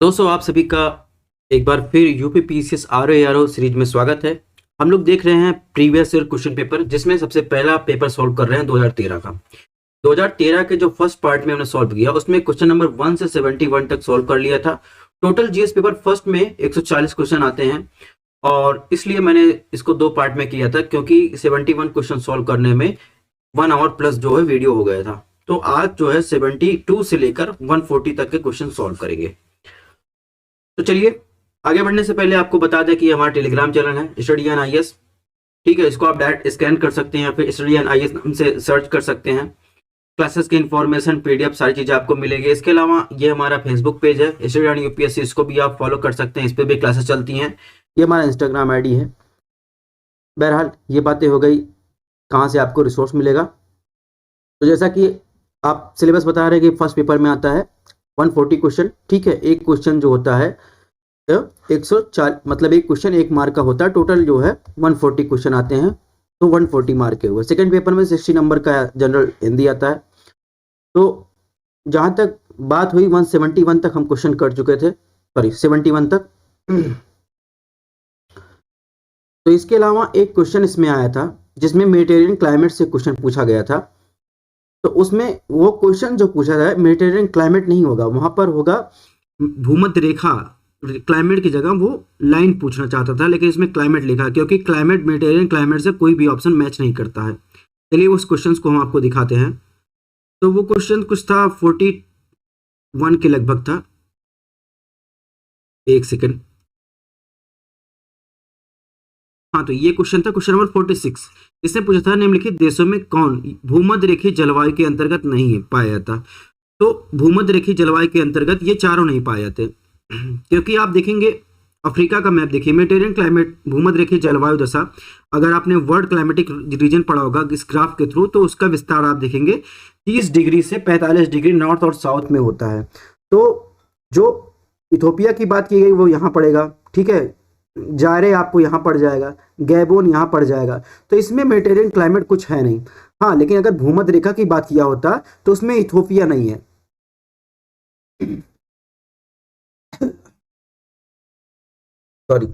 दोस्तों आप सभी का एक बार फिर यूपी पीसीएस आरओ सीरीज में स्वागत है। हम लोग देख रहे हैं प्रीवियस ईयर क्वेश्चन पेपर, जिसमें सबसे पहला पेपर सॉल्व कर रहे हैं 2013 का। 2013 के जो फर्स्ट पार्ट में हमने सॉल्व किया उसमें क्वेश्चन नंबर 1 से 71 तक सॉल्व कर लिया था। टोटल जीएस पेपर फर्स्ट में 140 क्वेश्चन आते हैं और इसलिए मैंने इसको दो पार्ट में किया था, क्योंकि 71 क्वेश्चन सॉल्व करने में 1 आवर प्लस जो है वीडियो हो गया था। तो आज जो है 72 से लेकर 140 तक के क्वेश्चन सॉल्व करेंगे। तो चलिए आगे बढ़ने से पहले आपको बता दें कि हमारा टेलीग्राम चैनल है स्टडी एन आईएएस। ठीक है, इसको आप डायरेक्ट स्कैन कर सकते हैं या फिर स्टडी एन आईएएस नाम से सर्च कर सकते हैं। क्लासेस की इंफॉर्मेशन, पीडीएफ, सारी चीजें आपको मिलेगी। इसके अलावा ये हमारा फेसबुक पेज है स्टडी एन यूपीएससी, इसको भी आप फॉलो कर सकते हैं, इस पर भी क्लासेस चलती हैं। ये हमारा इंस्टाग्राम आईडी है। बहरहाल ये बातें हो गई कहाँ से आपको रिसोर्स मिलेगा। तो जैसा कि आप सिलेबस बता रहे हैं कि फर्स्ट पेपर में आता है 140 क्वेश्चन। ठीक है, एक क्वेश्चन जो होता है 104, मतलब एक क्वेश्चन 1 मार्क का होता है। टोटल जो है 140 क्वेश्चन आते हैं, तो 140 मार्क के हुए। सेकंड पेपर में 60 नंबर का जनरल हिंदी आता है। तो जहां तक बात हुई 171 तक हम क्वेश्चन कर चुके थे, सॉरी 71 तक। तो इसके अलावा एक क्वेश्चन इसमें आया था जिसमें मेडिटेरियन क्लाइमेट से क्वेश्चन पूछा गया था। तो उसमें वो क्वेश्चन जो पूछा था मेडिटेरियन क्लाइमेट नहीं होगा, वहां पर होगा भूमध्य रेखा। क्लाइमेट की जगह वो लाइन पूछना चाहता था, लेकिन इसमें क्लाइमेट लिखा, क्योंकि क्लाइमेट मेडिटेरियन क्लाइमेट से कोई भी ऑप्शन मैच नहीं करता है। चलिए उस क्वेश्चन को हम आपको दिखाते हैं। तो वो क्वेश्चन कुछ था 41 के लगभग था। एक सेकेंड, हाँ, तो ये क्वेश्चन था क्वेश्चन नंबर 46। इसने पूछा था निम्नलिखित देशों में कौन भूमध्य रेखीय जलवायु के अंतर्गत नहीं पाया जाता। तो भूमध्य रेखीय जलवायु के अंतर्गत ये चारों नहीं पाए जाते, क्योंकि आप देखेंगे अफ्रीका का मैप देखिए, मेडिटेरियन क्लाइमेट, भूमध्य रेखीय जलवायु दशा। अगर आपने वर्ल्ड क्लाइमेटिक रीजन पढ़ा होगा इस ग्राफ के थ्रू, तो उसका विस्तार आप देखेंगे 30 डिग्री से 45 डिग्री नॉर्थ और साउथ में होता है। तो जो इथोपिया की बात की गई वो यहाँ पड़ेगा। ठीक है, जारे आपको यहाँ पड़ जाएगा, गैबोन यहाँ पड़ जाएगा। तो इसमें मेडिटेरियन क्लाइमेट कुछ है नहीं। हाँ, लेकिन अगर भूमध्य रेखा की बात किया होता तो उसमें इथोपिया नहीं है। सॉरी,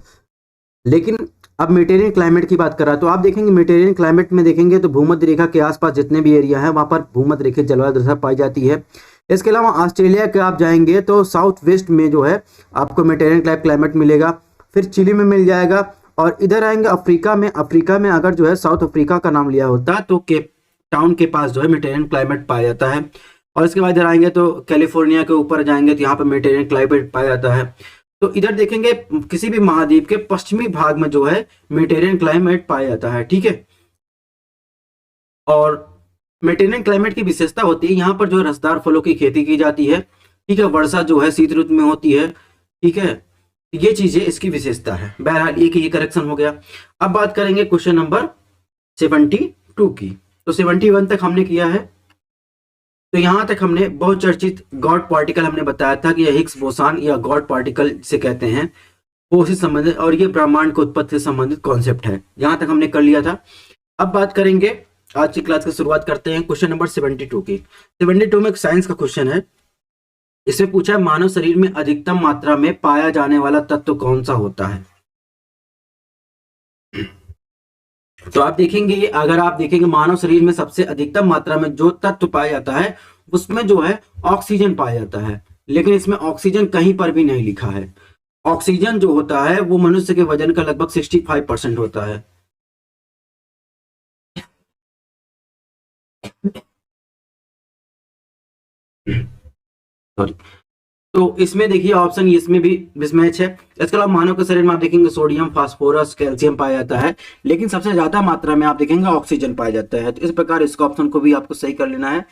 लेकिन अब मेडिटेरियन क्लाइमेट की बात कर रहा है, तो आप देखेंगे मेडिटेरियन क्लाइमेट में देखेंगे तो भूमध्य रेखा के आसपास जितने भी एरिया है वहां पर भूमध्य रेखा जलवायु दशा पाई जाती है। इसके अलावा ऑस्ट्रेलिया के आप जाएंगे तो साउथ वेस्ट में जो है आपको मेडिटेरियन क्लाइमेट मिलेगा, फिर चिली में मिल जाएगा। और इधर आएंगे अफ्रीका में। अफ्रीका में अगर जो है साउथ अफ्रीका का नाम लिया होता तो केप टाउन के पास जो है मेडिटेरियन क्लाइमेट पाया जाता है। और इसके बाद इधर आएंगे तो कैलिफोर्निया के ऊपर जाएंगे तो यहाँ पर मेडिटेरियन क्लाइमेट पाया जाता है। तो इधर देखेंगे किसी भी महाद्वीप के पश्चिमी भाग में जो है मेडिटेरियन क्लाइमेट पाया जाता है। ठीक है, और मेडिटेरियन क्लाइमेट की विशेषता होती है यहाँ पर जो है रसदार फलों की खेती की जाती है। ठीक है, वर्षा जो है शीत ऋतु में होती है। ठीक है, ये चीजें इसकी विशेषता है। बहरहाल ये करेक्शन हो गया। अब बात करेंगे क्वेश्चन नंबर 72 की। तो 71 तक हमने किया है। तो यहां तक हमने बहुत चर्चित गॉड पार्टिकल हमने बताया था कि यह हिग्स बोसान या गॉड पार्टिकल से कहते हैं, वो से संबंधित, और ये ब्रह्मांड की उत्पत्ति से संबंधित कॉन्सेप्ट है। यहां तक हमने कर लिया था। अब बात करेंगे, आज की क्लास की शुरुआत करते हैं क्वेश्चन नंबर 72 की। 72 में एक साइंस का क्वेश्चन है। इसमें पूछा है मानव शरीर में अधिकतम मात्रा में पाया जाने वाला तत्व कौन सा होता है। तो आप देखेंगे, अगर आप देखेंगे मानव शरीर में सबसे अधिकतम मात्रा में जो तत्व पाया जाता है उसमें जो है ऑक्सीजन पाया जाता है, लेकिन इसमें ऑक्सीजन कहीं पर भी नहीं लिखा है। ऑक्सीजन जो होता है वो मनुष्य के वजन का लगभग 65% होता है। सॉरी, तो इसमें देखिए ऑप्शन इसमें भी मिसमैच है। इसके अलावा मानव के शरीर में आप देखेंगे सोडियम, फास्फोरस, कैल्शियम पाया जाता है, लेकिन सबसे ज्यादा मात्रा में आप देखेंगे ऑक्सीजन पाया जाता है। तो इस प्रकार इस ऑप्शन को भी आपको सही कर लेना है।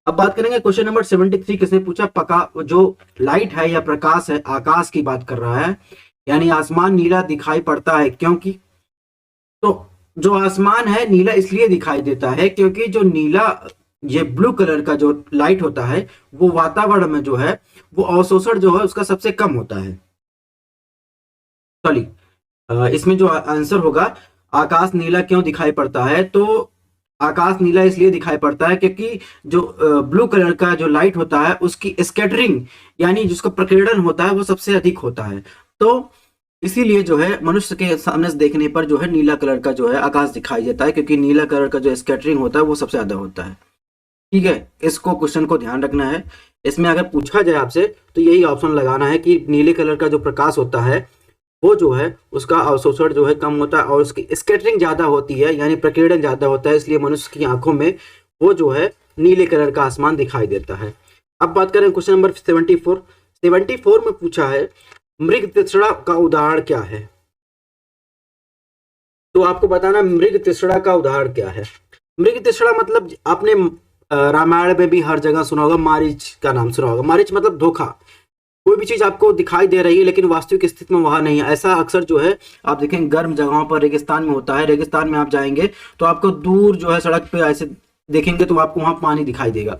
अब बात करेंगे क्वेश्चन नंबर 73। किसने पूछा जो लाइट है या प्रकाश है, आकाश की बात कर रहा है, यानी आसमान नीला दिखाई पड़ता है क्योंकि। तो जो आसमान है नीला इसलिए दिखाई देता है क्योंकि जो नीला, ये ब्लू कलर का जो लाइट होता है वो वातावरण में जो है वो अवशोषण जो है उसका सबसे कम होता है। सॉरी, इसमें जो आंसर होगा आकाश नीला क्यों दिखाई पड़ता है, तो आकाश नीला इसलिए दिखाई पड़ता है क्योंकि जो ब्लू कलर का जो लाइट होता है उसकी स्कैटरिंग यानी जिसका प्रकीर्णन होता है वो सबसे अधिक होता है। तो इसीलिए जो है मनुष्य के सामने से देखने पर जो है नीला कलर का जो है आकाश दिखाई देता है, क्योंकि नीला कलर का जो स्कैटरिंग होता है वो सबसे ज्यादा होता है। ठीक है, इसको क्वेश्चन को ध्यान रखना है। इसमें अगर पूछा जाए आपसे तो यही ऑप्शन लगाना है कि नीले कलर का जो प्रकाश होता है वो जो है उसका अवशोषण जो है कम होता है और उसकी स्कैटरिंग ज्यादा होती है, यानी प्रकीर्णन ज्यादा होता है, इसलिए मनुष्य की आंखों में वो जो है नीले कलर का आसमान दिखाई देता है। अब बात करें क्वेश्चन नंबर 74। 74 में पूछा है मृग तृष्णा का उदाहरण क्या है। तो आपको बताना मृग तृष्णा का उदाहरण क्या है। मृग तृष्णा मतलब आपने रामायण में भी हर जगह सुना होगा, मारीच का नाम सुना होगा। मारीच मतलब धोखा, कोई भी चीज आपको दिखाई दे रही है लेकिन वास्तविक स्थिति में वहां नहीं है। ऐसा अक्सर जो है आप देखेंगे गर्म जगहों पर, रेगिस्तान में होता है। रेगिस्तान में आप जाएंगे तो आपको दूर जो है सड़क पे ऐसे देखेंगे तो आपको वहां पानी दिखाई देगा,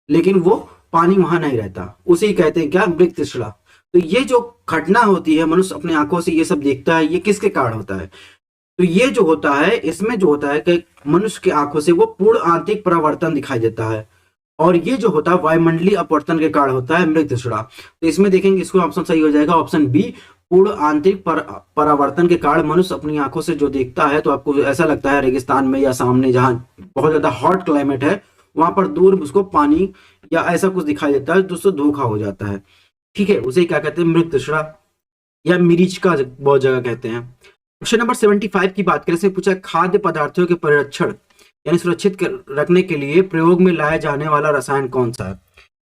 लेकिन वो पानी वहां नहीं रहता। उसी कहते हैं क्या, मृग तृष्णा। तो ये जो घटना होती है, मनुष्य अपने आंखों से ये सब देखता है, ये किसके कारण होता है। तो ये जो होता है, इसमें जो होता है कि मनुष्य की आंखों से वो पूर्ण आंतरिक परावर्तन दिखाई देता है, और ये जो होता है वायुमंडलीय अपवर्तन के कारण होता है मृग तृष्णा। तो इसमें देखेंगे इसको ऑप्शन सही हो जाएगा ऑप्शन बी, पूर्ण आंतरिक परावर्तन के कारण मनुष्य अपनी आंखों से जो देखता है तो आपको ऐसा लगता है रेगिस्तान में या सामने जहां बहुत ज्यादा हॉट क्लाइमेट है वहां पर दूर उसको पानी या ऐसा कुछ दिखाई देता है, दोस्तों धोखा हो जाता है। ठीक है, उसे क्या कहते हैं, मृग तृष्णा या मिरीच का बहुत जगह कहते हैं। क्वेश्चन नंबर 75 की बात करें, इसमें पूछा खाद्य पदार्थों के परिरक्षण यानी सुरक्षित रखने के लिए प्रयोग में लाया जाने वाला रसायन कौन सा है।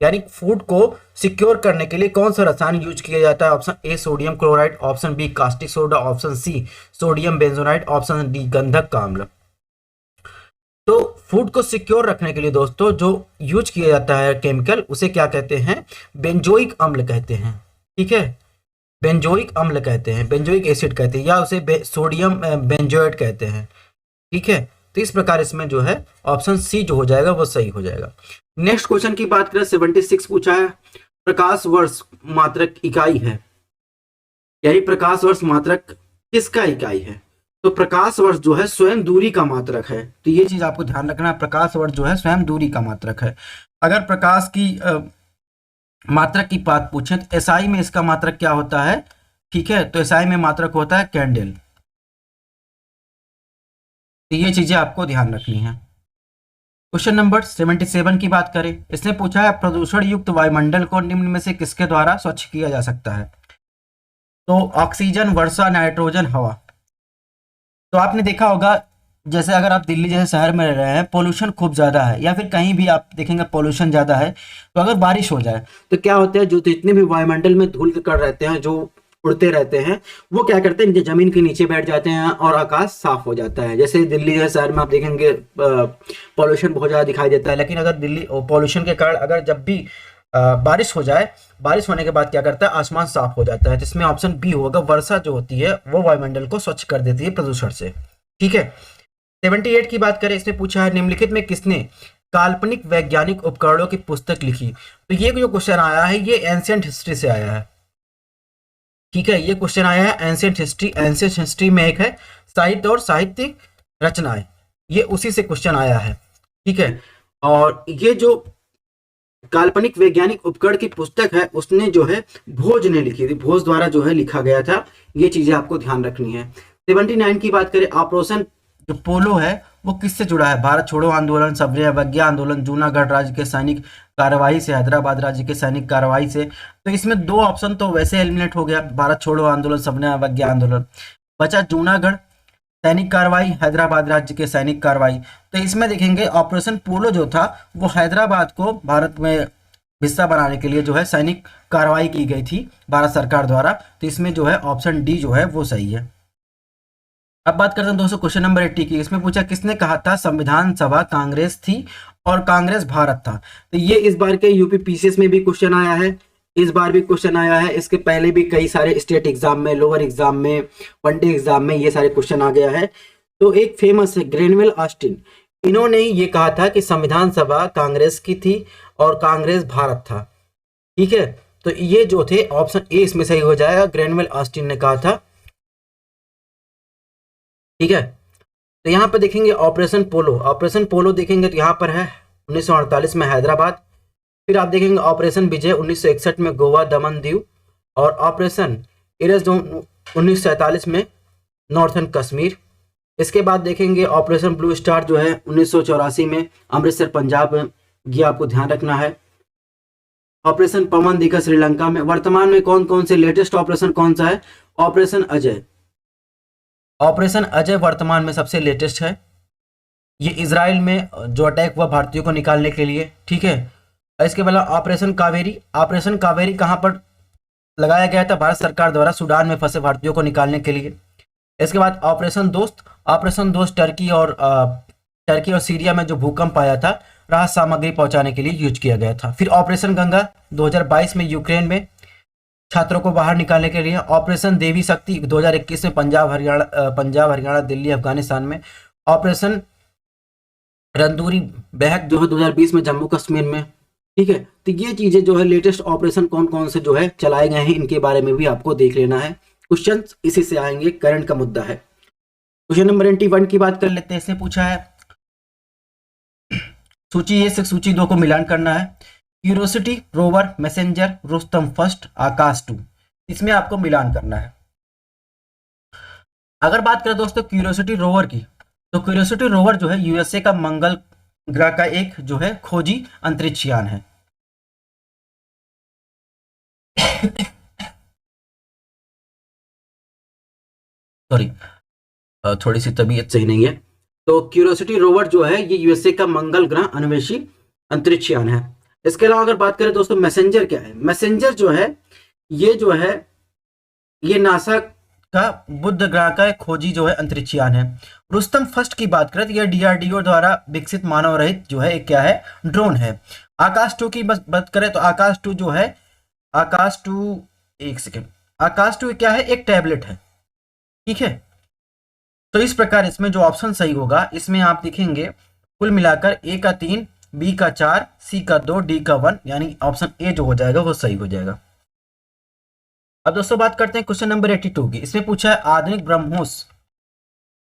यानी फूड को सिक्योर करने के लिए कौन सा रसायन यूज किया जाता है। Option A sodium chloride, option B caustic soda, option C sodium bentonite, option D गंधक का अम्ल। तो फूड को सिक्योर रखने के लिए दोस्तों जो यूज किया जाता है केमिकल, उसे क्या कहते हैं, बेंजोइक अम्ल कहते हैं। ठीक है, बेंजोइक अम्ल कहते हैं, बेंजोइक एसिड कहते हैं, या उसे सोडियम बेंजोएट कहते हैं। ठीक है, तो इस प्रकार इसमें जो है ऑप्शन सी जो हो जाएगा वो सही हो जाएगा। नेक्स्ट क्वेश्चन की बात करें, 76 पूछा है प्रकाश वर्ष मात्रक इकाई है, यानी प्रकाश वर्ष मात्रक किसका इकाई है। तो प्रकाश वर्ष जो है स्वयं दूरी का मात्रक है। तो ये चीज आपको ध्यान रखना, प्रकाश वर्ष जो है स्वयं दूरी का मात्रक है। अगर प्रकाश की मात्रक की बात पूछे तो एसआई में इसका मात्रक क्या होता है। ठीक है, तो एसआई में मात्रक होता है कैंडल। तो ये चीजें आपको ध्यान रखनी है। क्वेश्चन नंबर 77 की बात करें, इसने पूछा है प्रदूषण युक्त वायुमंडल को निम्न में से किसके द्वारा स्वच्छ किया जा सकता है। तो ऑक्सीजन, वर्षा, नाइट्रोजन, हवा। तो आपने देखा होगा जैसे अगर आप दिल्ली जैसे शहर में रह रहे हैं, पोल्यूशन खूब ज्यादा है, या फिर कहीं भी आप देखेंगे पोल्यूशन ज्यादा है, तो अगर बारिश हो जाए तो क्या होता है, जो जितने भी वायुमंडल में धूल के कण रहते हैं जो उड़ते रहते हैं, वो क्या करते हैं जमीन के नीचे बैठ जाते हैं और आकाश साफ हो जाता है। जैसे दिल्ली जैसे शहर में आप देखेंगे पॉल्यूशन बहुत ज्यादा दिखाई देता है, लेकिन अगर दिल्ली पॉल्यूशन के कारण अगर जब भी बारिश हो जाए, बारिश होने के बाद क्या करता है, आसमान साफ हो जाता है। तो इसमें ऑप्शन बी होगा, वर्षा जो होती है वो वायुमंडल को स्वच्छ कर देती है प्रदूषण से। ठीक है, 78 की बात करें, इसने पूछा है निम्नलिखित में किसने काल्पनिक वैज्ञानिक उपकरणों की पुस्तक लिखी। तो ये जो क्वेश्चन आया है ये एंशिएंट हिस्ट्री से आया है। ठीक है, ये क्वेश्चन आया है एंशिएंट हिस्ट्री। एंशिएंट हिस्ट्री में एक है साहित्य और साहित्यिक रचनाएं, ये उसी से क्वेश्चन आया है। ठीक है, और ये जो काल्पनिक वैज्ञानिक उपकरण की पुस्तक है उसने जो है भोज ने लिखी थी, भोज द्वारा जो है लिखा गया था। ये चीजें आपको ध्यान रखनी है। 79 की बात करें, ऑपरेशन जो पोलो है वो किससे जुड़ा है। भारत छोड़ो आंदोलन, सब्र अवज्ञा आंदोलन, जूनागढ़ राज्य के सैनिक कार्रवाई से, हैदराबाद राज्य के सैनिक कार्रवाई से। तो इसमें दो ऑप्शन तो वैसे एलिमिनेट हो गया, भारत छोड़ो आंदोलन, सब्र अवज्ञा आंदोलन, बचा जूनागढ़ सैनिक कार्रवाई, हैदराबाद राज्य के सैनिक कार्रवाई। तो इसमें देखेंगे ऑपरेशन पोलो जो था वो हैदराबाद को भारत में हिस्सा बनाने के लिए जो है सैनिक कार्रवाई की गई थी भारत सरकार द्वारा। तो इसमें जो है ऑप्शन डी जो है वो सही है। अब बात करते हैं दोस्तों क्वेश्चन नंबर 80 की। इसमें पूछा किसने कहा था संविधान सभा कांग्रेस थी और कांग्रेस भारत था। तो ये इस बार के यूपी पीसीएस में भी क्वेश्चन आया है, इस बार भी क्वेश्चन आया है, इसके पहले भी कई सारे स्टेट एग्जाम में, लोअर एग्जाम में, वनडे एग्जाम में ये सारे क्वेश्चन आ गया है। तो एक फेमस है ग्रेनवेल ऑस्टिन, इन्होंने ये कहा था कि संविधान सभा कांग्रेस की थी और कांग्रेस भारत था। ठीक है, तो ये जो थे ऑप्शन ए इसमें सही हो जाएगा, ग्रेनवेल ऑस्टिन ने कहा था। ठीक है, तो यहाँ पे देखेंगे ऑपरेशन पोलो, ऑपरेशन पोलो देखेंगे तो यहाँ पर है 1948 में हैदराबाद। फिर आप देखेंगे ऑपरेशन विजय 1961 में गोवा दमन दीव, और ऑपरेशन इरज 1947 में नॉर्थन कश्मीर। इसके बाद देखेंगे ऑपरेशन ब्लू स्टार जो है 1984 में अमृतसर पंजाब में, ये आपको ध्यान रखना है। ऑपरेशन पवन दिखा श्रीलंका में। वर्तमान में कौन कौन से लेटेस्ट ऑपरेशन कौन सा है? ऑपरेशन अजय, ऑपरेशन अजय वर्तमान में सबसे लेटेस्ट है। ये इजराइल में जो अटैक हुआ भारतीयों को निकालने के लिए, ठीक है। इसके बाद ऑपरेशन कावेरी, ऑपरेशन कावेरी कहां पर लगाया गया था? भारत सरकार द्वारा सूडान में फंसे भारतीयों को निकालने के लिए। इसके बाद ऑपरेशन दोस्त, ऑपरेशन दोस्त टर्की और सीरिया में जो भूकंप आया था, राहत सामग्री पहुंचाने के लिए यूज किया गया था। फिर ऑपरेशन गंगा 2022 में यूक्रेन में छात्रों को बाहर निकालने के लिए। ऑपरेशन देवी शक्ति 2021 में पंजाब हरियाणा दिल्ली अफगानिस्तान में। ऑपरेशन रंदूरी बहक जो है 2020 में जम्मू कश्मीर में, ठीक है। तो ये चीजें जो है लेटेस्ट ऑपरेशन कौन कौन से जो है चलाए गए हैं, इनके बारे में भी आपको देख लेना है। क्वेश्चन इसी से आएंगे, करंट का मुद्दा है। क्वेश्चन नंबर 91 की बात कर लेते हैं। इससे पूछा है सूची 1 से सूची 2 को मिलान करना है। Curiosity, rover, Messenger, Rustom first, Akash 2, इसमें आपको मिलान करना है। अगर बात करें दोस्तों क्यूरोसिटी रोवर की, तो क्यूरोसिटी रोवर जो है यूएसए का मंगल ग्रह का एक जो है खोजी अंतरिक्ष यान है। सॉरी, थोड़ी सी तबीयत सही नहीं है। तो क्यूरोसिटी रोवर जो है ये यूएसए का मंगल ग्रह अन्वेषी अंतरिक्ष यान है। इसके अलावा अगर बात करें दोस्तों मैसेंजर क्या है? मैसेंजर जो है ये नासा का बुध ग्रह का एक खोजी जो है अंतरिक्ष यान है। रुस्तम फर्स्ट की बात करें तो यह डीआरडीओ द्वारा विकसित मानव रहित जो है एक क्या है, ड्रोन है। आकाश 2 की बात करें तो आकाश 2 जो है, आकाश 2 एक सेकेंड, आकाश 2 क्या है? एक टैबलेट है, ठीक है। तो इस प्रकार इसमें जो ऑप्शन सही होगा, इसमें आप देखेंगे कुल मिलाकर ए का 3, बी का 4, सी का 2, डी का 1, यानी ऑप्शन ए जो हो जाएगा वो सही हो जाएगा। अब दोस्तों बात करते हैं क्वेश्चन नंबर 82 की। इसमें पूछा है आधुनिक ब्रह्मोस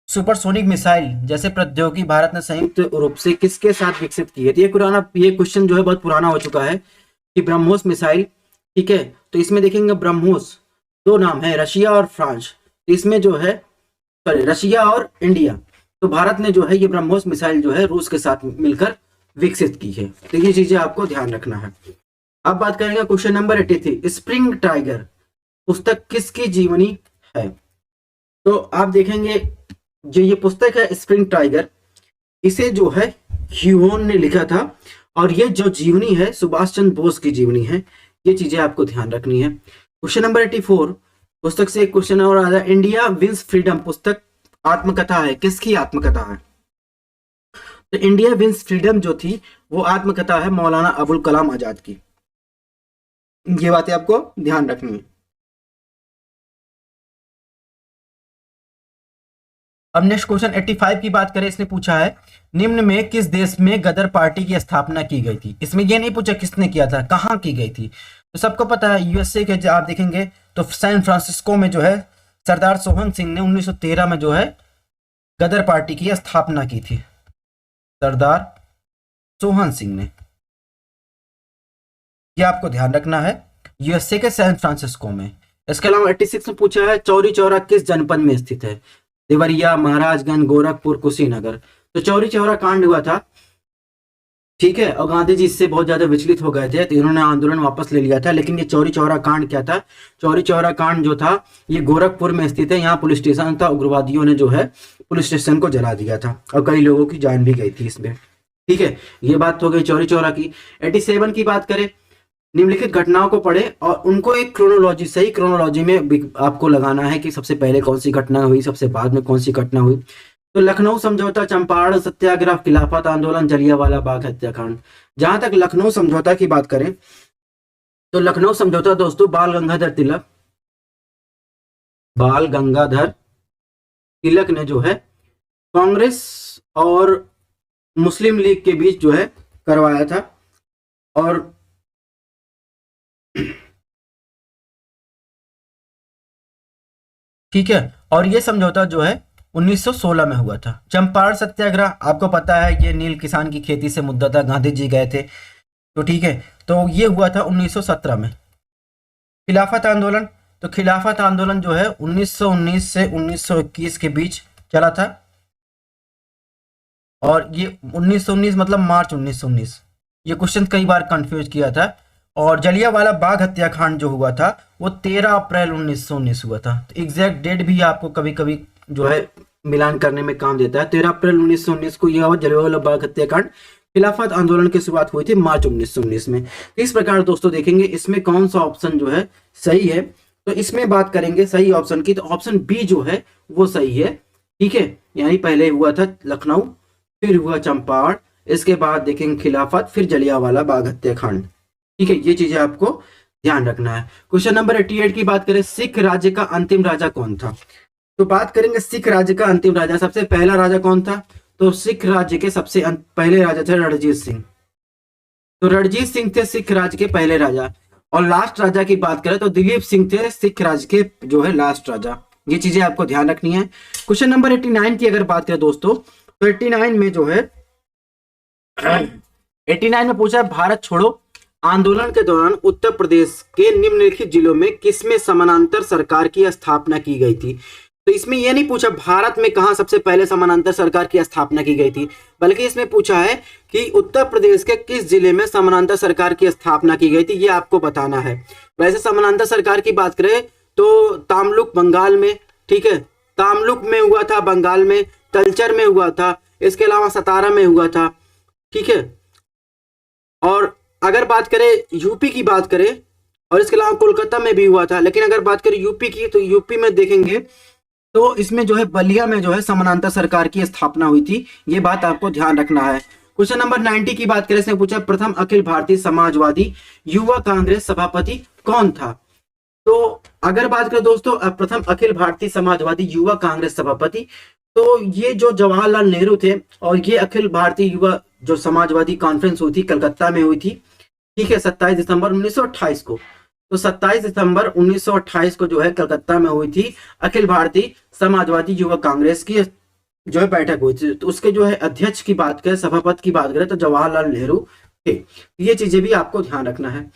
सुपरसोनिक मिसाइल जैसे प्रौद्योगिकी भारत ने संयुक्त रूप से किसके साथ विकसित की है? तो ये क्वेश्चन जो है बहुत पुराना हो चुका है कि ब्रह्मोस मिसाइल, ठीक है। तो इसमें देखेंगे ब्रह्मोस 2 नाम है, रशिया और फ्रांस। इसमें जो है सॉरी रशिया और इंडिया, तो भारत ने जो है ये ब्रह्मोस मिसाइल जो है रूस के साथ मिलकर विकसित की है। तो ये चीजें आपको ध्यान रखना है। अब बात करेंगे क्वेश्चन नंबर 83, स्प्रिंग टाइगर पुस्तक किसकी जीवनी है? तो आप देखेंगे जो ये पुस्तक है स्प्रिंग टाइगर, इसे जो है ह्यूगोन ने लिखा था, और ये जो जीवनी है सुभाष चंद्र बोस की जीवनी है। ये चीजें आपको ध्यान रखनी है। क्वेश्चन नंबर 84 पुस्तक से एक क्वेश्चन और आ रहा है, इंडिया विंस फ्रीडम पुस्तक आत्मकथा है, किसकी आत्मकथा है? तो इंडिया विंस फ्रीडम जो थी वो आत्मकथा है मौलाना अबुल कलाम आजाद की। ये बातें आपको ध्यान रखनी है। अब नेक्स्ट क्वेश्चन 85 की बात करें। इसने पूछा है निम्न में किस देश में गदर पार्टी की स्थापना की गई थी? इसमें यह नहीं पूछा किसने किया था, कहां की गई थी। तो सबको पता है यूएसए के, आप देखेंगे तो सैन फ्रांसिस्को में जो है सरदार सोहन सिंह ने 1913 में जो है गदर पार्टी की स्थापना की थी, सरदार सोहन सिंह ने। यह आपको ध्यान रखना है, यूएसए के सैन फ्रांसिस्को में। इसके अलावा 86 में पूछा है चौरी चौरा किस जनपद में स्थित है? देवरिया, महाराजगंज, गोरखपुर, कुशीनगर। तो चौरी चौरा कांड हुआ था, ठीक है, और गांधी जी इससे बहुत ज्यादा विचलित हो गए थे, तो इन्होंने आंदोलन वापस ले लिया था। लेकिन ये चौरी चौरा कांड क्या था? चौरी चौरा कांड जो था ये गोरखपुर में स्थित है। यहाँ पुलिस स्टेशन था, उग्रवादियों ने जो है पुलिस स्टेशन को जला दिया था और कई लोगों की जान भी गई थी इसमें, ठीक है। ये बात हो गई चौरी चौरा की। 87 की बात करें, निम्नलिखित घटनाओं को पढ़े और उनको एक क्रोनोलॉजी, सही क्रोनोलॉजी में आपको लगाना है कि सबसे पहले कौन सी घटना हुई, सबसे बाद में कौन सी घटना हुई। तो लखनऊ समझौता, चंपारण सत्याग्रह, खिलाफत आंदोलन, जलियांवाला बाग हत्याकांड। जहां तक लखनऊ समझौता की बात करें तो लखनऊ समझौता दोस्तों बाल गंगाधर तिलक ने जो है कांग्रेस और मुस्लिम लीग के बीच जो है करवाया था। और ठीक है, और ये समझौता जो है 1916 में हुआ था। चंपारण सत्याग्रह आपको पता है, ये नील किसान की खेती से मुद्दा था, गांधी जी गए थे, तो ठीक है, तो ये हुआ था 1917 में। खिलाफत आंदोलन, तो खिलाफत आंदोलन जो है 1919 से 1921 के बीच चला था, और ये 1919 मतलब मार्च 1919। ये क्वेश्चन कई बार कंफ्यूज किया था। और जलियांवाला बाग हत्याकांड जो हुआ था वो 13 अप्रैल 1919 हुआ था। तो एग्जैक्ट डेट भी आपको कभी कभी जो है मिलान करने में काम देता है। 13 अप्रैल 1919 को यह हुआ जलियांवाला बाग हत्याकांड। खिलाफत आंदोलन की शुरुआत हुई थी मार्च 1919 में। इस प्रकार दोस्तों देखेंगे इसमें कौन सा ऑप्शन जो है सही है, तो इसमें बात करेंगे सही ऑप्शन की, तो ऑप्शन बी जो है वो सही है, ठीक है। यानी पहले हुआ था लखनऊ, फिर हुआ चंपारण, इसके बाद देखेंगे खिलाफत, फिर जलियांवाला बाग हत्याकांड, ठीक है। ये चीजें आपको ध्यान रखना है। क्वेश्चन नंबर 88 की बात करें, सिख राज्य का अंतिम राजा कौन था? तो बात करेंगे सिख राज्य का अंतिम राजा, सबसे पहला राजा कौन था? तो सिख राज्य के सबसे पहले राजा थे रणजीत सिंह। तो रणजीत सिंह थे सिख राज्य के पहले राजा। और लास्ट राजा की बात करें तो दिलीप सिंह थे सिख राज्य के जो है लास्ट राजा। ये चीजें आपको ध्यान रखनी है। क्वेश्चन नंबर 89 की अगर बात करें दोस्तों, तो 89 में जो है 89 में पूछा है, भारत छोड़ो आंदोलन के दौरान उत्तर प्रदेश के निम्नलिखित जिलों में किसमें समानांतर सरकार की स्थापना की गई थी? तो इसमें यह नहीं पूछा भारत में कहां सबसे पहले समानांतर सरकार की स्थापना की गई थी, बल्कि इसमें पूछा है कि उत्तर प्रदेश के किस जिले में समानांतर सरकार की स्थापना की गई थी, ये आपको बताना है। वैसे समानांतर सरकार की बात करें तो तामलुक बंगाल में, ठीक है, तामलुक में हुआ था बंगाल में, तलचर में हुआ था, इसके अलावा सतारा में हुआ था, ठीक है। और अगर बात करें यूपी की बात करें, और इसके अलावा कोलकाता में भी हुआ था, लेकिन अगर बात करें यूपी की, तो यूपी में देखेंगे तो इसमें जो है बलिया में जो है समानांतर सरकार की स्थापना हुई थी। ये बात आपको ध्यान रखना है। क्वेश्चन नंबर 90 की बात करें, इसने पूछा प्रथम अखिल भारतीय समाजवादी युवा कांग्रेस सभापति कौन था? तो अगर बात करें दोस्तों प्रथम अखिल भारतीय समाजवादी युवा कांग्रेस सभापति, तो ये जो जवाहरलाल नेहरू थे, और ये अखिल भारतीय युवा जो समाजवादी कॉन्फ्रेंस हुई थी कलकत्ता में हुई थी, ठीक है, 27 दिसंबर 1928 को। तो 27 दिसंबर 1928 को जो है कलकत्ता में हुई थी अखिल भारतीय समाजवादी युवा कांग्रेस की जो है बैठक हुई थी। तो उसके जो है अध्यक्ष की बात करें, सभापति की बात करें, तो जवाहरलाल नेहरू थे। ये चीजें भी आपको ध्यान रखना है।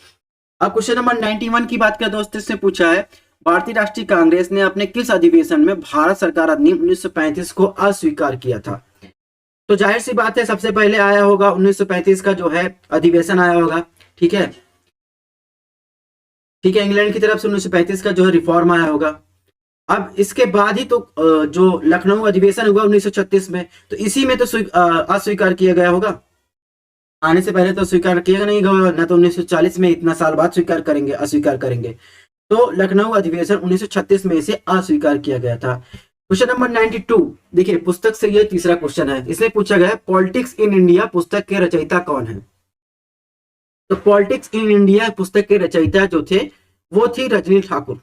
अब क्वेश्चन नंबर 91 की बात करें दोस्तों, इसने पूछा है भारतीय राष्ट्रीय कांग्रेस ने अपने किस अधिवेशन में भारत सरकार अधिनियम 1935 को अस्वीकार किया था? तो जाहिर सी बात है सबसे पहले आया होगा 1935 का जो है अधिवेशन आया होगा, ठीक है, ठीक है, इंग्लैंड की तरफ से 1935 का जो है रिफॉर्म आया होगा। अब इसके बाद ही तो जो लखनऊ अधिवेशन हुआ 1936 में, तो इसी में तो अस्वीकार किया गया होगा। आने से पहले तो स्वीकार किया नहीं गया ना, तो 1940 में, इतना साल बाद स्वीकार करेंगे, अस्वीकार करेंगे। तो लखनऊ अधिवेशन 1936 में इसे अस्वीकार किया गया था। क्वेश्चन नंबर 92 देखिए, पुस्तक से ये तीसरा क्वेश्चन है। इसमें पूछा गया है पॉलिटिक्स इन इंडिया पुस्तक के रचयिता कौन है? तो पॉलिटिक्स इन इंडिया पुस्तक के रचयिता जो थे वो थी रजनी ठाकुर।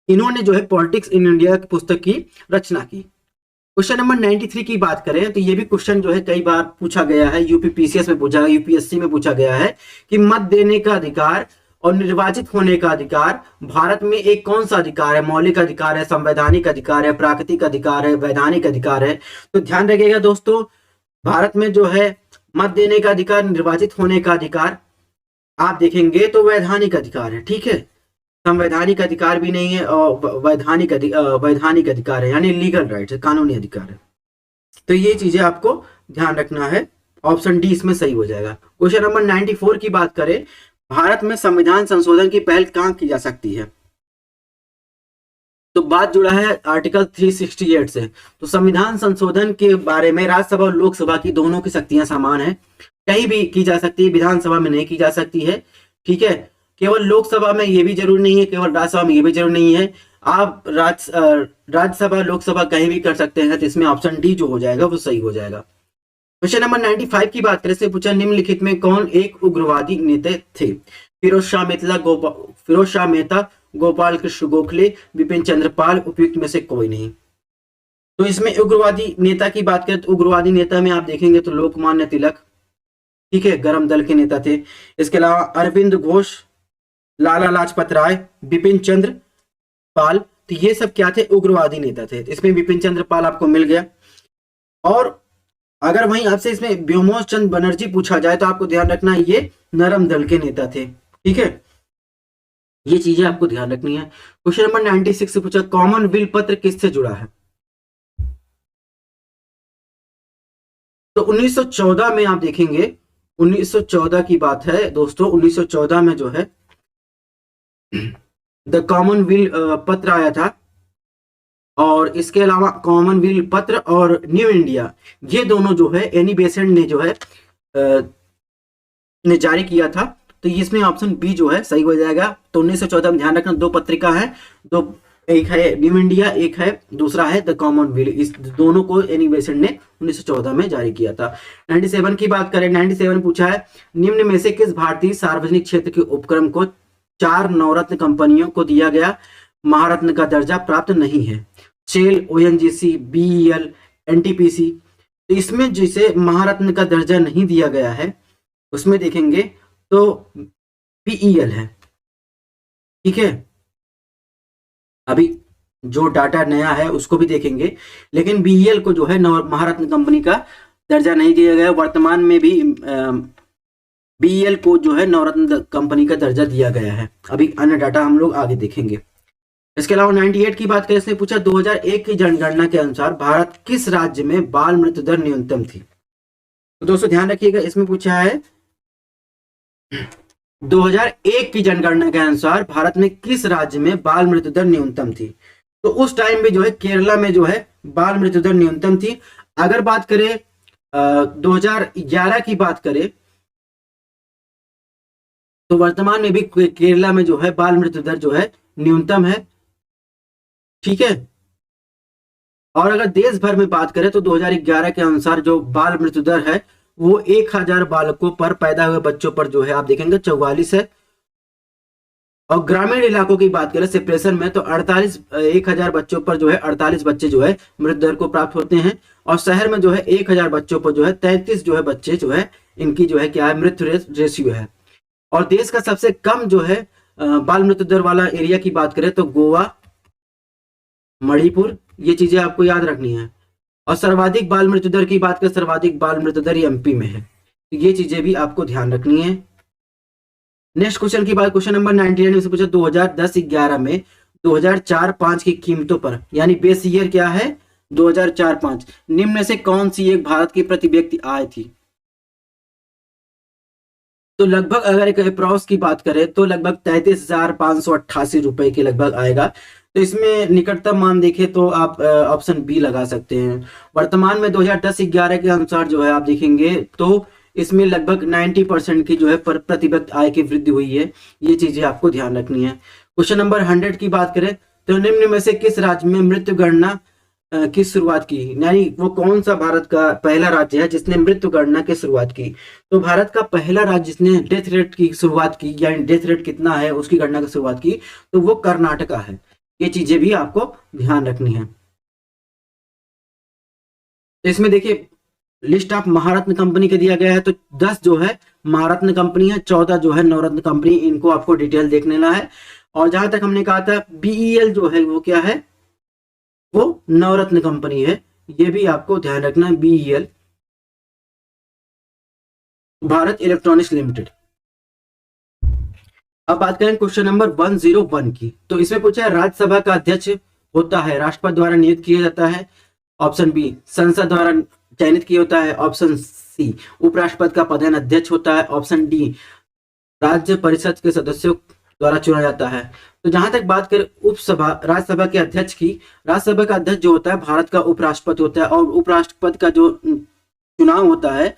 इन्होंने जो है पॉलिटिक्स इन इंडिया पुस्तक की रचना की। क्वेश्चन नंबर 93 की बात करें तो ये भी क्वेश्चन जो है कई बार पूछा गया है, यूपी पीसीएस में पूछा गया, यूपीएससी में पूछा गया है कि मत देने का अधिकार और निर्वाचित होने का अधिकार भारत में एक कौन सा अधिकार है? मौलिक अधिकार है, संवैधानिक अधिकार है, प्राकृतिक अधिकार है, वैधानिक अधिकार है? तो ध्यान रखिएगा दोस्तों, भारत में जो है मत देने का अधिकार, निर्वाचित होने का अधिकार आप देखेंगे तो वैधानिक अधिकार है, ठीक है, संवैधानिक अधिकार भी नहीं है, और वैधानिक अधिकार है, यानी लीगल राइट है, कानूनी अधिकार है। तो ये चीजें आपको ध्यान रखना है, ऑप्शन डी इसमें सही हो जाएगा। क्वेश्चन नंबर 94 की बात करें, भारत में संविधान संशोधन की पहल कहां की जा सकती है? तो बात जुड़ा है आर्टिकल 368 से। तो संविधान संशोधन के बारे में राज्यसभा और लोकसभा की दोनों की शक्तियां समान है, कहीं भी की जा सकती है, विधानसभा में नहीं की जा सकती है, ठीक है। केवल लोकसभा में ये भी जरूरी नहीं है, केवल राज्यसभा में ये भी जरूरी नहीं है, आप राज्यसभा लोकसभा कहीं भी कर सकते हैं। तो इसमें ऑप्शन डी जो हो जाएगा वो सही हो जाएगा। क्वेश्चन नंबर 95 की बात करें, से पूछा निम्नलिखित में कौन एक उग्रवादी नेता थे? फिरोज शाह मेहता, गोपाल कृष्ण गोखले, बिपिन चंद्र पाल, उपयुक्त में से कोई नहीं। तो इसमें उग्रवादी नेता की बात करें तो उग्रवादी नेता में आप देखेंगे तो लोकमान्य तिलक, ठीक है, गरम दल के नेता थे। इसके अलावा अरविंद घोष, लाला लाजपत राय, बिपिन चंद्र पाल, तो ये सब क्या थे, उग्रवादी नेता थे। इसमें बिपिन चंद्र पाल आपको मिल गया। और अगर वहीं आपसे इसमें व्योमोश चंद्र बनर्जी पूछा जाए तो आपको ध्यान रखना ये नरम दल के नेता थे। ठीक है, ये चीजें आपको ध्यान रखनी है। क्वेश्चन नंबर 96 से पूछा, कॉमनवेल्थ पत्र किससे जुड़ा है? तो 1914 में आप देखेंगे, 1914 की बात है दोस्तों। 1914 में जो है द कॉमनवेल्थ पत्र आया था। और इसके अलावा कॉमनवेल्थ पत्र और न्यू इंडिया, ये दोनों जो है एनी बेसेंट ने जो है ने जारी किया था। तो इसमें ऑप्शन बी जो है सही हो जाएगा। तो 1914 में ध्यान रखना, दो पत्रिका है, दो, एक है न्यू इंडिया, एक है दूसरा है द कॉमनवेल्थ। इस दोनों को एनी बेसेंट ने 1914 में जारी किया था। 97 की बात करें, 97 पूछा है, निम्न में से किस भारतीय सार्वजनिक क्षेत्र के उपक्रम को 4 नवरत्न कंपनियों को दिया गया महारत्न का दर्जा प्राप्त नहीं है? Shell, ONGC, BEL, NTPC. तो इसमें जिसे महारत्न का दर्जा नहीं दिया गया है उसमें देखेंगे तो बीईएल है। ठीक है, अभी जो डाटा नया है उसको भी देखेंगे, लेकिन बीईएल को जो है महारत्न कंपनी का दर्जा नहीं दिया गया। वर्तमान में भी बीईएल को जो है नवरत्न कंपनी का दर्जा दिया गया है। अभी अन्य डाटा हम लोग आगे देखेंगे। इसके अलावा 98 की बात करें, इसने पूछा 2001 की जनगणना के अनुसार भारत किस राज्य में बाल मृत्यु दर न्यूनतम थी? तो दोस्तों ध्यान रखिएगा, इसमें पूछा है 2001 की जनगणना के अनुसार भारत में किस राज्य में बाल मृत्यु दर न्यूनतम थी? तो उस टाइम में जो है केरला में जो है बाल मृत्यु दर न्यूनतम थी। अगर बात करें 2011 की बात करें तो वर्तमान में भी केरला में जो है बाल मृत्यु दर जो है न्यूनतम है। ठीक है, और अगर देश भर में बात करें तो 2011 के अनुसार जो बाल मृत्यु दर है वो 1000 बालकों पर पैदा हुए बच्चों पर जो है आप देखेंगे 44 है। और ग्रामीण इलाकों की बात करें सेपरेशन में तो 1000 बच्चों पर जो है 48 बच्चे जो है मृत्यु दर को प्राप्त होते हैं। और शहर में जो है 1000 बच्चों पर जो है 33 जो है बच्चे जो है इनकी जो है क्या है मृत्यु रेशियो है। और देश का सबसे कम जो है बाल मृत्यु दर वाला एरिया की बात करें तो गोवा, मणिपुर, ये चीजें आपको याद रखनी है। और सर्वाधिक बाल मृत्यु दर की बात करें, सर्वाधिक बाल मृत्यु दर एमपी में है। तो ये चीजें भी आपको ध्यान रखनी है। नेक्स्ट क्वेश्चन की बात, क्वेश्चन नंबर 99 से पूछा 2010-11 में 2004-5 की कीमतों पर, यानी बेस ईयर क्या है 2004-5, निम्न में से कौन सी एक भारत की प्रति व्यक्ति आय थी? तो लगभग अगर एक अप्रॉक्स की बात करें तो लगभग 33,588 रुपए के लगभग आएगा। तो इसमें निकटतम मान देखें तो आप ऑप्शन बी लगा सकते हैं। वर्तमान में 2010-11 के अनुसार जो है आप देखेंगे तो इसमें लगभग 90% की जो है प्रति व्यक्ति आय की वृद्धि हुई है। ये चीजें आपको ध्यान रखनी है। क्वेश्चन नंबर 100 की बात करें तो निम्न में से किस राज्य में मृत्यु गणना की शुरुआत की, यानी वो कौन सा भारत का पहला राज्य है जिसने मृत्यु गणना की शुरुआत की? तो भारत का पहला राज्य जिसने डेथ रेट की शुरुआत की, यानी डेथ रेट कितना है उसकी गणना की शुरुआत की, तो वो कर्नाटका है। ये चीजें भी आपको ध्यान रखनी है। तो इसमें देखिए लिस्ट ऑफ महारत्न कंपनी के दिया गया है। तो 10 जो है महारत्न कंपनी है, 14 जो है नवरत्न कंपनी, इनको आपको डिटेल देख लेना है। और जहां तक हमने कहा था बीईएल जो है वो क्या है, वो नवरत्न कंपनी है। ये भी आपको ध्यान रखना है, बीईएल भारत इलेक्ट्रॉनिक्स लिमिटेड। अब बात करें क्वेश्चन नंबर 101 की। तो इसमें पूछा है राज्यसभा का अध्यक्ष होता है राष्ट्रपति द्वारा नियुक्त किया जाता है, ऑप्शन बी संसद द्वारा चयनित किया होता है, ऑप्शन सी उपराष्ट्रपति का पदेन अध्यक्ष होता है, ऑप्शन डी राज्य परिषद के सदस्यों द्वारा चुना जाता है। तो जहां तक बात करें उपसभा राज्यसभा के अध्यक्ष की, राज्यसभा का अध्यक्ष जो होता है भारत का उपराष्ट्रपति होता है। और उपराष्ट्रपति का जो चुनाव होता है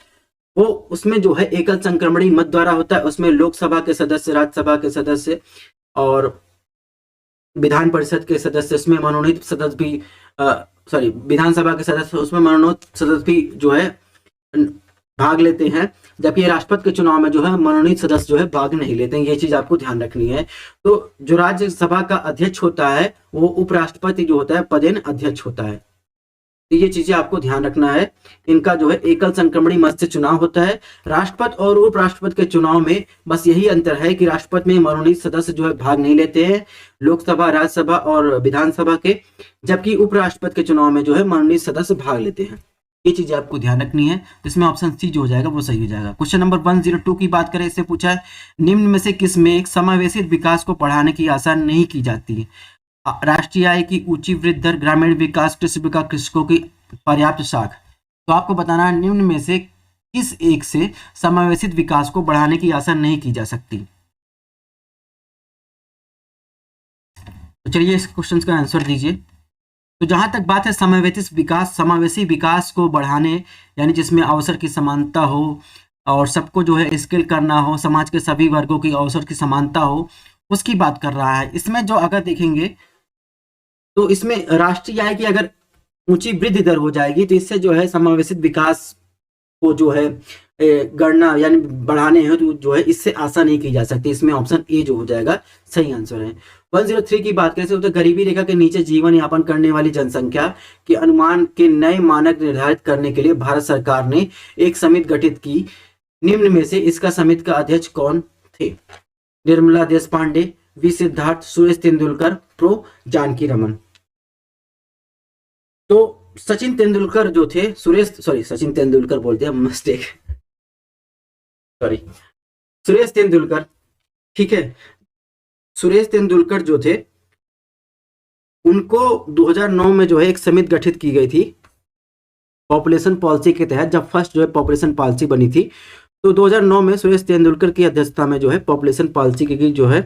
वो उसमें जो है एकल संक्रमणी मत द्वारा होता है। उसमें लोकसभा के सदस्य, राज्यसभा के सदस्य और विधान परिषद के सदस्य, उसमें मनोनीत सदस्य भी विधानसभा के सदस्य, उसमें मनोनीत सदस्य भी जो है भाग लेते हैं। जबकि राष्ट्रपति के चुनाव में जो है मनोनीत सदस्य जो है भाग नहीं लेते हैं। ये चीज आपको ध्यान रखनी है। तो जो राज्यसभा का अध्यक्ष होता है वो उपराष्ट्रपति जो होता है पदेन अध्यक्ष होता है। तो ये चीजें आपको ध्यान रखना है। इनका जो है एकल संक्रमणी मत से चुनाव होता है। राष्ट्रपति और उपराष्ट्रपति के चुनाव में बस यही अंतर है कि राष्ट्रपति में मनोनीत सदस्य जो है भाग नहीं लेते हैं, लोकसभा, राज्यसभा और विधानसभा के, जबकि उपराष्ट्रपति के चुनाव में जो है मनोनीत सदस्य भाग लेते हैं। ये चीजें आपको ध्यान रखनी है। तो इसमें ऑप्शन सी जो हो जाएगा वो सही हो जाएगा। क्वेश्चन नंबर 102 की बात करें, इससे पूछा है निम्न में से किस में एक समावेशी विकास को बढ़ाने की आशा नहीं की जाती है? राष्ट्रीय आय की ऊंची वृद्धि दर, ग्रामीण विकास, कृषि विकास, कृषकों की पर्याप्त साख। तो आपको बताना है निम्न में से किस एक से समावेशित विकास को बढ़ाने की आशा नहीं की जा सकती। तो चलिए इस क्वेश्चन का आंसर दीजिए। तो जहां तक बात है समावेशी विकास को बढ़ाने, यानी जिसमें अवसर की समानता हो और सबको जो है स्किल करना हो, समाज के सभी वर्गों की अवसर की समानता हो, उसकी बात कर रहा है। इसमें जो अगर देखेंगे तो इसमें राष्ट्रीय आय की अगर ऊंची वृद्धि दर हो जाएगी तो इससे जो है समावेशित विकास को जो है गणना यानी बढ़ाने हैं तो जो है इससे आशा नहीं की जा सकती। इसमें ऑप्शन ए जो हो जाएगा सही आंसर है। 103 की बात करें तो गरीबी रेखा के नीचे जीवन यापन करने वाली जनसंख्या के अनुमान के नए मानक निर्धारित करने के लिए भारत सरकार ने एक समिति गठित की। निम्न में से इसका समिति का अध्यक्ष कौन थे? निर्मला देश पांडे, वी सिद्धार्थ, सुरेश तेंदुलकर, प्रो जानकी रमन। तो सचिन तेंदुलकर जो थे, सचिन तेंदुलकर बोलते हैं, मिस्टेक, सुरेश तेंदुलकर, ठीक है। सुरेश तेंदुलकर जो थे उनको 2009 में जो है एक समिति गठित की गई थी पॉपुलेशन पॉलिसी के तहत। जब फर्स्ट जो है पॉपुलेशन पॉलिसी बनी थी तो 2009 में सुरेश तेंदुलकर की अध्यक्षता में जो है पॉपुलेशन पॉलिसी की जो है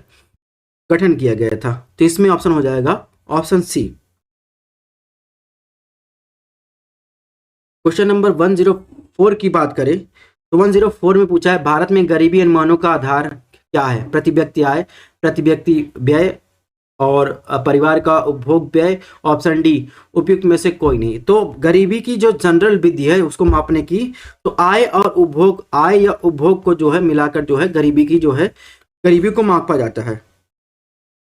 गठन किया गया था। तो इसमें ऑप्शन हो जाएगा ऑप्शन सी। क्वेश्चन नंबर 104 की बात करें तो 104 में पूछा है भारत में गरीबी अनुमानों का आधार क्या है? प्रति व्यक्ति आय, प्रति व्यक्ति व्यय और परिवार का उपभोग व्यय। ऑप्शन डी उपयुक्त में से कोई नहीं। तो गरीबी की जो जनरल विधि है उसको मापने की, तो आय और उपभोग, आय या उपभोग को जो है मिलाकर जो है गरीबी की जो है गरीबी को मापा जाता है।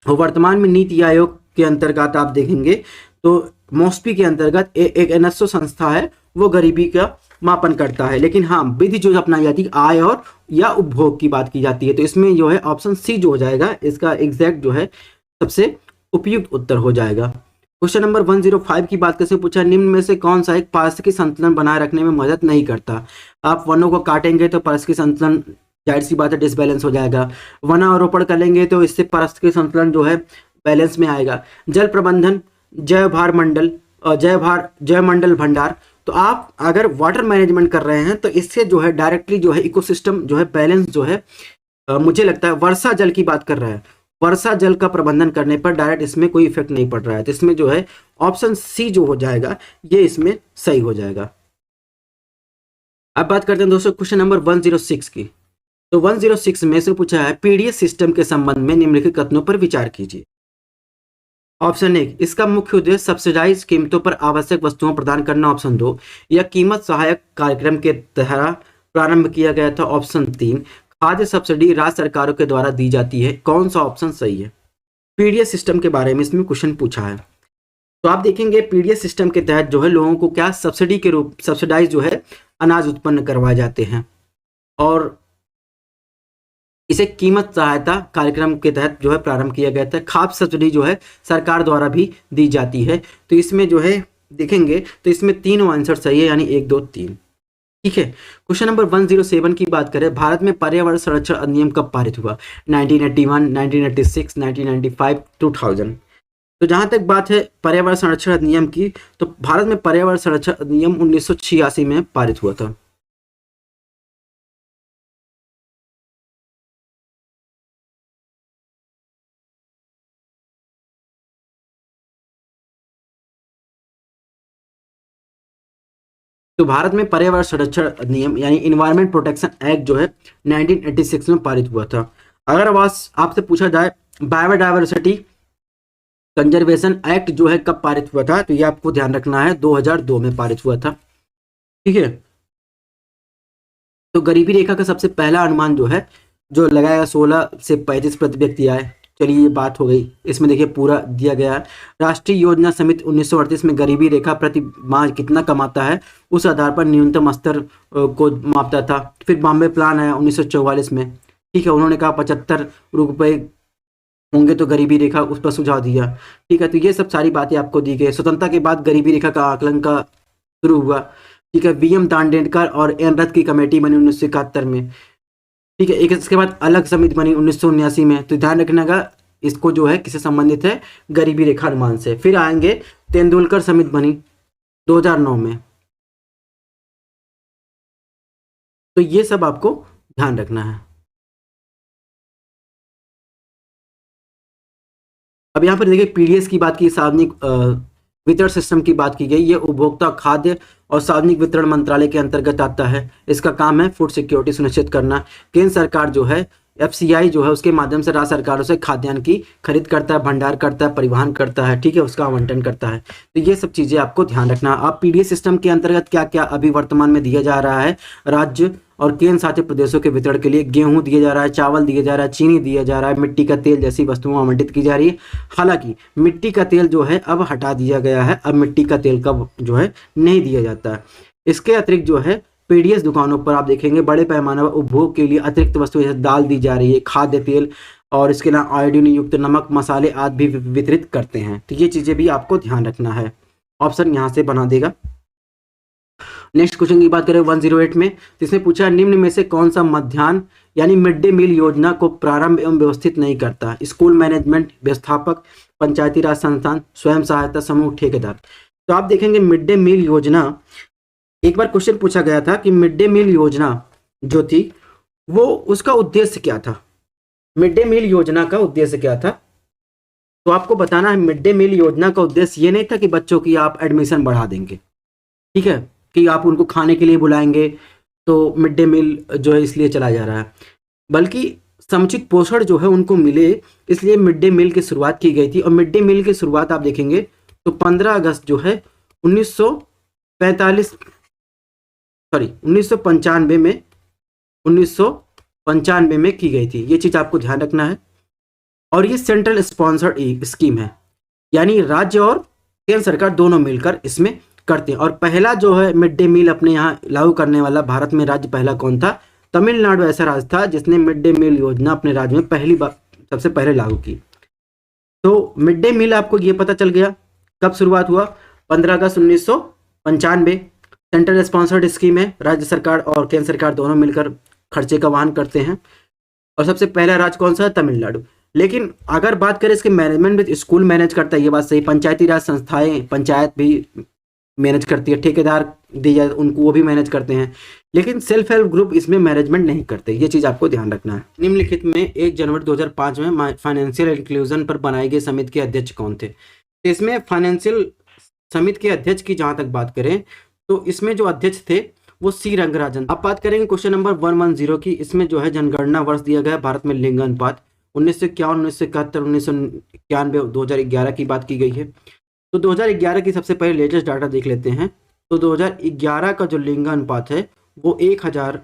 और वर्तमान में नीति आयोग के अंतर्गत आप देखेंगे तो मॉस्पी के अंतर्गत एक एनएसओ संस्था है वो गरीबी का मापन करता है। लेकिन हाँ, विधि जो अपनाई जाती है आय और या उपभोग की बात की जाती है। तो इसमें जो है ऑप्शन सी जो हो जाएगा इसका एग्जैक्ट जो है सबसे उपयुक्त उत्तर हो जाएगा। क्वेश्चन नंबर 105 की बात कैसे पूछा, निम्न में से कौन सा एक पारिस्थितिक संतुलन बनाए रखने में मदद नहीं करता? आप वनों को काटेंगे तो पारिस्थितिक संतुलन जाहिर सी बात है डिसबैलेंस हो जाएगा। वनारोपण करेंगे तो इससे पारिस्थितिक संतुलन जो है बैलेंस में आएगा। जल प्रबंधन, जैव मंडल भंडार। तो आप अगर वाटर मैनेजमेंट कर रहे हैं तो इससे जो है डायरेक्टली जो है इकोसिस्टम जो है बैलेंस जो है मुझे लगता है वर्षा जल की बात कर रहा है, वर्षा जल का प्रबंधन करने पर डायरेक्ट इसमें कोई इफेक्ट नहीं पड़ रहा है। तो इसमें जो है ऑप्शन सी जो हो जाएगा ये इसमें सही हो जाएगा। अब बात करते हैं दोस्तों क्वेश्चन नंबर 106 की। तो 106 में से पूछा है पीडीएस सिस्टम के संबंध में निम्नलिखित कथनों पर विचार कीजिए। ऑप्शन 1 इसका मुख्य उद्देश्य सब्सिडाइज कीमतों पर आवश्यक वस्तुओं प्रदान करना। ऑप्शन 2 यह कीमत सहायक कार्यक्रम के तहत प्रारंभ किया गया था। ऑप्शन 3 खाद्य सब्सिडी राज्य सरकारों के द्वारा दी जाती है। कौन सा ऑप्शन सही है? पीडीएस सिस्टम के बारे में इसमें क्वेश्चन पूछा है। तो आप देखेंगे पीडीएस सिस्टम के तहत जो है लोगों को क्या सब्सिडी के रूप सब्सिडाइज जो है अनाज उत्पन्न करवाए जाते हैं और इसे कीमत सहायता कार्यक्रम के तहत जो है प्रारंभ किया गया था। खाद्य सब्सिडी जो है सरकार द्वारा भी दी जाती है। तो इसमें जो है देखेंगे तो इसमें तीनों आंसर सही है, यानी 1 2 3, ठीक है। क्वेश्चन नंबर 107 की बात करें, भारत में पर्यावरण संरक्षण अधिनियम कब पारित हुआ? 1981, 1996, 1995, 2000। तो जहां तक बात है पर्यावरण संरक्षण अधिनियम की, तो भारत में पर्यावरण संरक्षण अधिनियम 1986 में पारित हुआ था। तो भारत में पर्यावरण संरक्षण अधिनियम यानी इन्वायरमेंट प्रोटेक्शन एक्ट जो है 1986 में पारित हुआ था। अगर आपसे पूछा जाए बायोडायवर्सिटी कंजर्वेशन एक्ट जो है कब पारित हुआ था, तो ये आपको ध्यान रखना है 2002 में पारित हुआ था, ठीक है। तो गरीबी रेखा का सबसे पहला अनुमान जो है जो लगाया 16 से 35 प्रति व्यक्ति आय, चलिए ये बात हो गई। इसमें देखिए पूरा दिया गया है। राष्ट्रीय योजना समिति 1938 में गरीबी रेखा प्रति माह कितना कमाता है उस आधार पर न्यूनतम स्तर को मापता था। फिर बॉम्बे प्लान आया 1944 में, ठीक है, उन्होंने कहा 75 रुपये होंगे तो गरीबी रेखा, उस पर सुझाव दिया। ठीक है, तो ये सब सारी बातें आपको दी गई। स्वतंत्रता के बाद गरीबी रेखा का आकलन का शुरू हुआ। ठीक है, वीएम दांडेडकर और एन रथ की कमेटी बनी 1971 में। ठीक है, एक इसके बाद अलग समिति बनी 1979 में। तो ध्यान रखना का इसको जो है किससे संबंधित है, गरीबी रेखा अनुमान से। फिर आएंगे तेंदुलकर समिति बनी 2009 में। तो ये सब आपको ध्यान रखना है। अब यहाँ पर देखिए पीडीएस की बात की, सार्वजनिक वितरण सिस्टम की बात की गई। ये उपभोक्ता खाद्य और सार्वजनिक वितरण मंत्रालय के अंतर्गत आता है। इसका काम है फूड सिक्योरिटी सुनिश्चित करना। केंद्र सरकार जो है एफसीआई जो है उसके माध्यम से राज्य सरकारों से खाद्यान्न की खरीद करता है, भंडार करता है, परिवहन करता है, ठीक है, उसका आवंटन करता है। तो ये सब चीजें आपको ध्यान रखना। अब पीडीएस सिस्टम के अंतर्गत क्या क्या अभी वर्तमान में दिया जा रहा है, राज्य और केंद्र शासित प्रदेशों के वितरण के लिए गेहूं दिया जा रहा है, चावल दिया जा रहा है, चीनी दिया जा रहा है, मिट्टी का तेल जैसी वस्तुएं आवंटित की जा रही है। हालांकि मिट्टी का तेल जो है अब हटा दिया गया है, अब मिट्टी का तेल का जो है नहीं दिया जाता है। इसके अतिरिक्त जो है पीडीएस दुकानों पर आप देखेंगे बड़े पैमाने पर उपभोग के लिए अतिरिक्त वस्तुएं जैसे दाल दी जा रही है, खाद्य तेल और इसके अलावा आयोडीन युक्त नमक, मसाले आदि भी वितरित करते हैं। तो ये चीजें भी आपको ध्यान रखना है। ऑप्शन यहाँ से बना देगा। नेक्स्ट क्वेश्चन की बात करें 108 में, जिसने पूछा निम्न में से कौन सा मध्याह्न यानी मिड डे मील योजना को प्रारंभ एवं व्यवस्थित नहीं करता? स्कूल मैनेजमेंट, व्यवस्थापक, पंचायती राज संस्थान, स्वयं सहायता समूह, ठेकेदार। तो आप देखेंगे मिड डे मील योजना, एक बार क्वेश्चन पूछा गया था कि मिड डे मील योजना जो थी वो उसका उद्देश्य क्या था। मिड डे मील योजना का उद्देश्य क्या था? तो आपको बताना है मिड डे मील योजना का उद्देश्य ये नहीं था कि बच्चों की आप एडमिशन बढ़ा देंगे, ठीक है, कि आप उनको खाने के लिए बुलाएंगे तो मिड डे मील जो है इसलिए चला जा रहा है, बल्कि समुचित पोषण जो है उनको मिले इसलिए मिड डे मील की शुरुआत की गई थी। और मिड डे मील की शुरुआत आप देखेंगे तो 15 अगस्त जो है 1995 में की गई थी। ये चीज आपको ध्यान रखना है। और ये सेंट्रल स्पॉन्सर्ड स्कीम है, यानी राज्य और केंद्र सरकार दोनों मिलकर इसमें करते हैं। और पहला जो है मिड डे मील अपने यहाँ लागू करने वाला भारत में राज्य पहला कौन था? तमिलनाडु ऐसा राज्य था जिसने मिड डे मील योजना अपने राज्य में पहली बार सबसे पहले लागू की। तो मिड डे मील आपको ये पता चल गया कब शुरुआत हुआ, 15 अगस्त 1995। सेंट्रल स्पॉन्सर्ड स्कीम है, राज्य सरकार और केंद्र सरकार दोनों मिलकर खर्चे का वहन करते हैं। और सबसे पहला राज्य कौन सा है? तमिलनाडु। लेकिन अगर बात करें इसके मैनेजमेंट में, स्कूल मैनेज करता है, ये बात सही। पंचायती राज संस्थाएं, पंचायत भी मैनेज करती है, ठेकेदार दी जाए उनको वो भी मैनेज करते हैं, लेकिन सेल्फ हेल्प ग्रुप इसमें मैनेजमेंट नहीं करते। ये चीज आपको ध्यान रखना है। निम्नलिखित में 1 जनवरी 2005 में फाइनेंशियल इंक्लूजन पर बनाई गई समिति के अध्यक्ष कौन थे? तो इसमें फाइनेंशियल समिति के अध्यक्ष की जहां तक बात करें तो इसमें जो अध्यक्ष थे वो सी रंगराजन। अब बात करेंगे क्वेश्चन नंबर 110 की। इसमें जो है जनगणना वर्ष दिया गया भारत में लिंग अनुपात 1951, 1971, 1991, 2011 की बात की गई है। तो 2011 की सबसे पहले लेटेस्ट डाटा देख लेते हैं। तो 2011 का जो लिंग अनुपात है वो 1000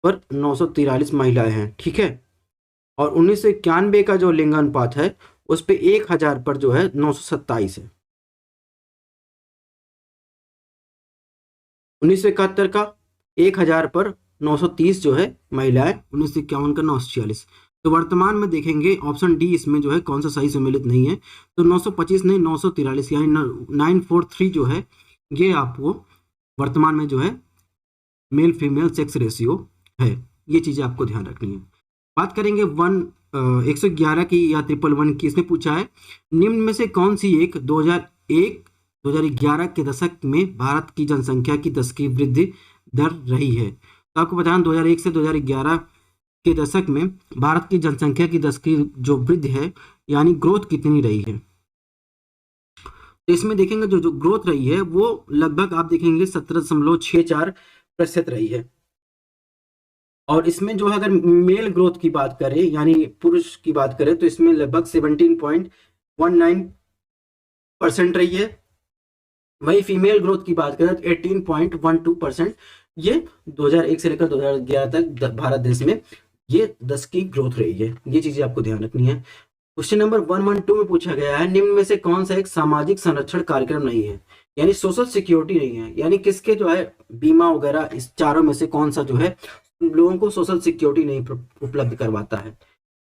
पर 943 महिलाएं हैं, ठीक है। और 1991 का जो लिंग अनुपात है उस पे 1000 पर जो है 927 है। 1971 का 1000 पर 930 जो है महिलाएं, 1951 का 946। तो वर्तमान में देखेंगे ऑप्शन डी इसमें जो है कौन सा सही सम्मिलित नहीं है। तो 925 नहीं 943 यानी 943 जो है ये आपको वर्तमान में जो है मेल फीमेल सेक्स रेशियो है। ये चीजें आपको ध्यान रखनी है। बात करेंगे 111 की या 111 की। इसमें पूछा है निम्न में से कौन सी एक 2011 के दशक में भारत की जनसंख्या की दशकीय वृद्धि दर रही है। तो आपको बताना 2001 से 2011 के दशक में भारत की जनसंख्या की दशकीय जो वृद्धि है यानी ग्रोथ कितनी रही है। तो इसमें देखेंगे जो ग्रोथ रही है वो लगभग आप देखेंगे 17.64% रही है। और इसमें जो है अगर मेल ग्रोथ की बात करें यानी पुरुष की बात करें तो इसमें लगभग 17.19% रही है। वही फीमेल ग्रोथ की बात करें तो 18.12%। ये 2001 से लेकर 2011 तक भारत देश में ये 10 की ग्रोथ रही है। ये चीजें आपको ध्यान रखनी है। क्वेश्चन नंबर 112 में पूछा गया है, निम्न में से कौन सा एक सामाजिक संरक्षण कार्यक्रम नहीं है, यानी सोशल सिक्योरिटी नहीं है, यानी किसके जो है बीमा वगैरह इस चारों में से कौन सा जो है लोगों को सोशल सिक्योरिटी नहीं उपलब्ध करवाता है।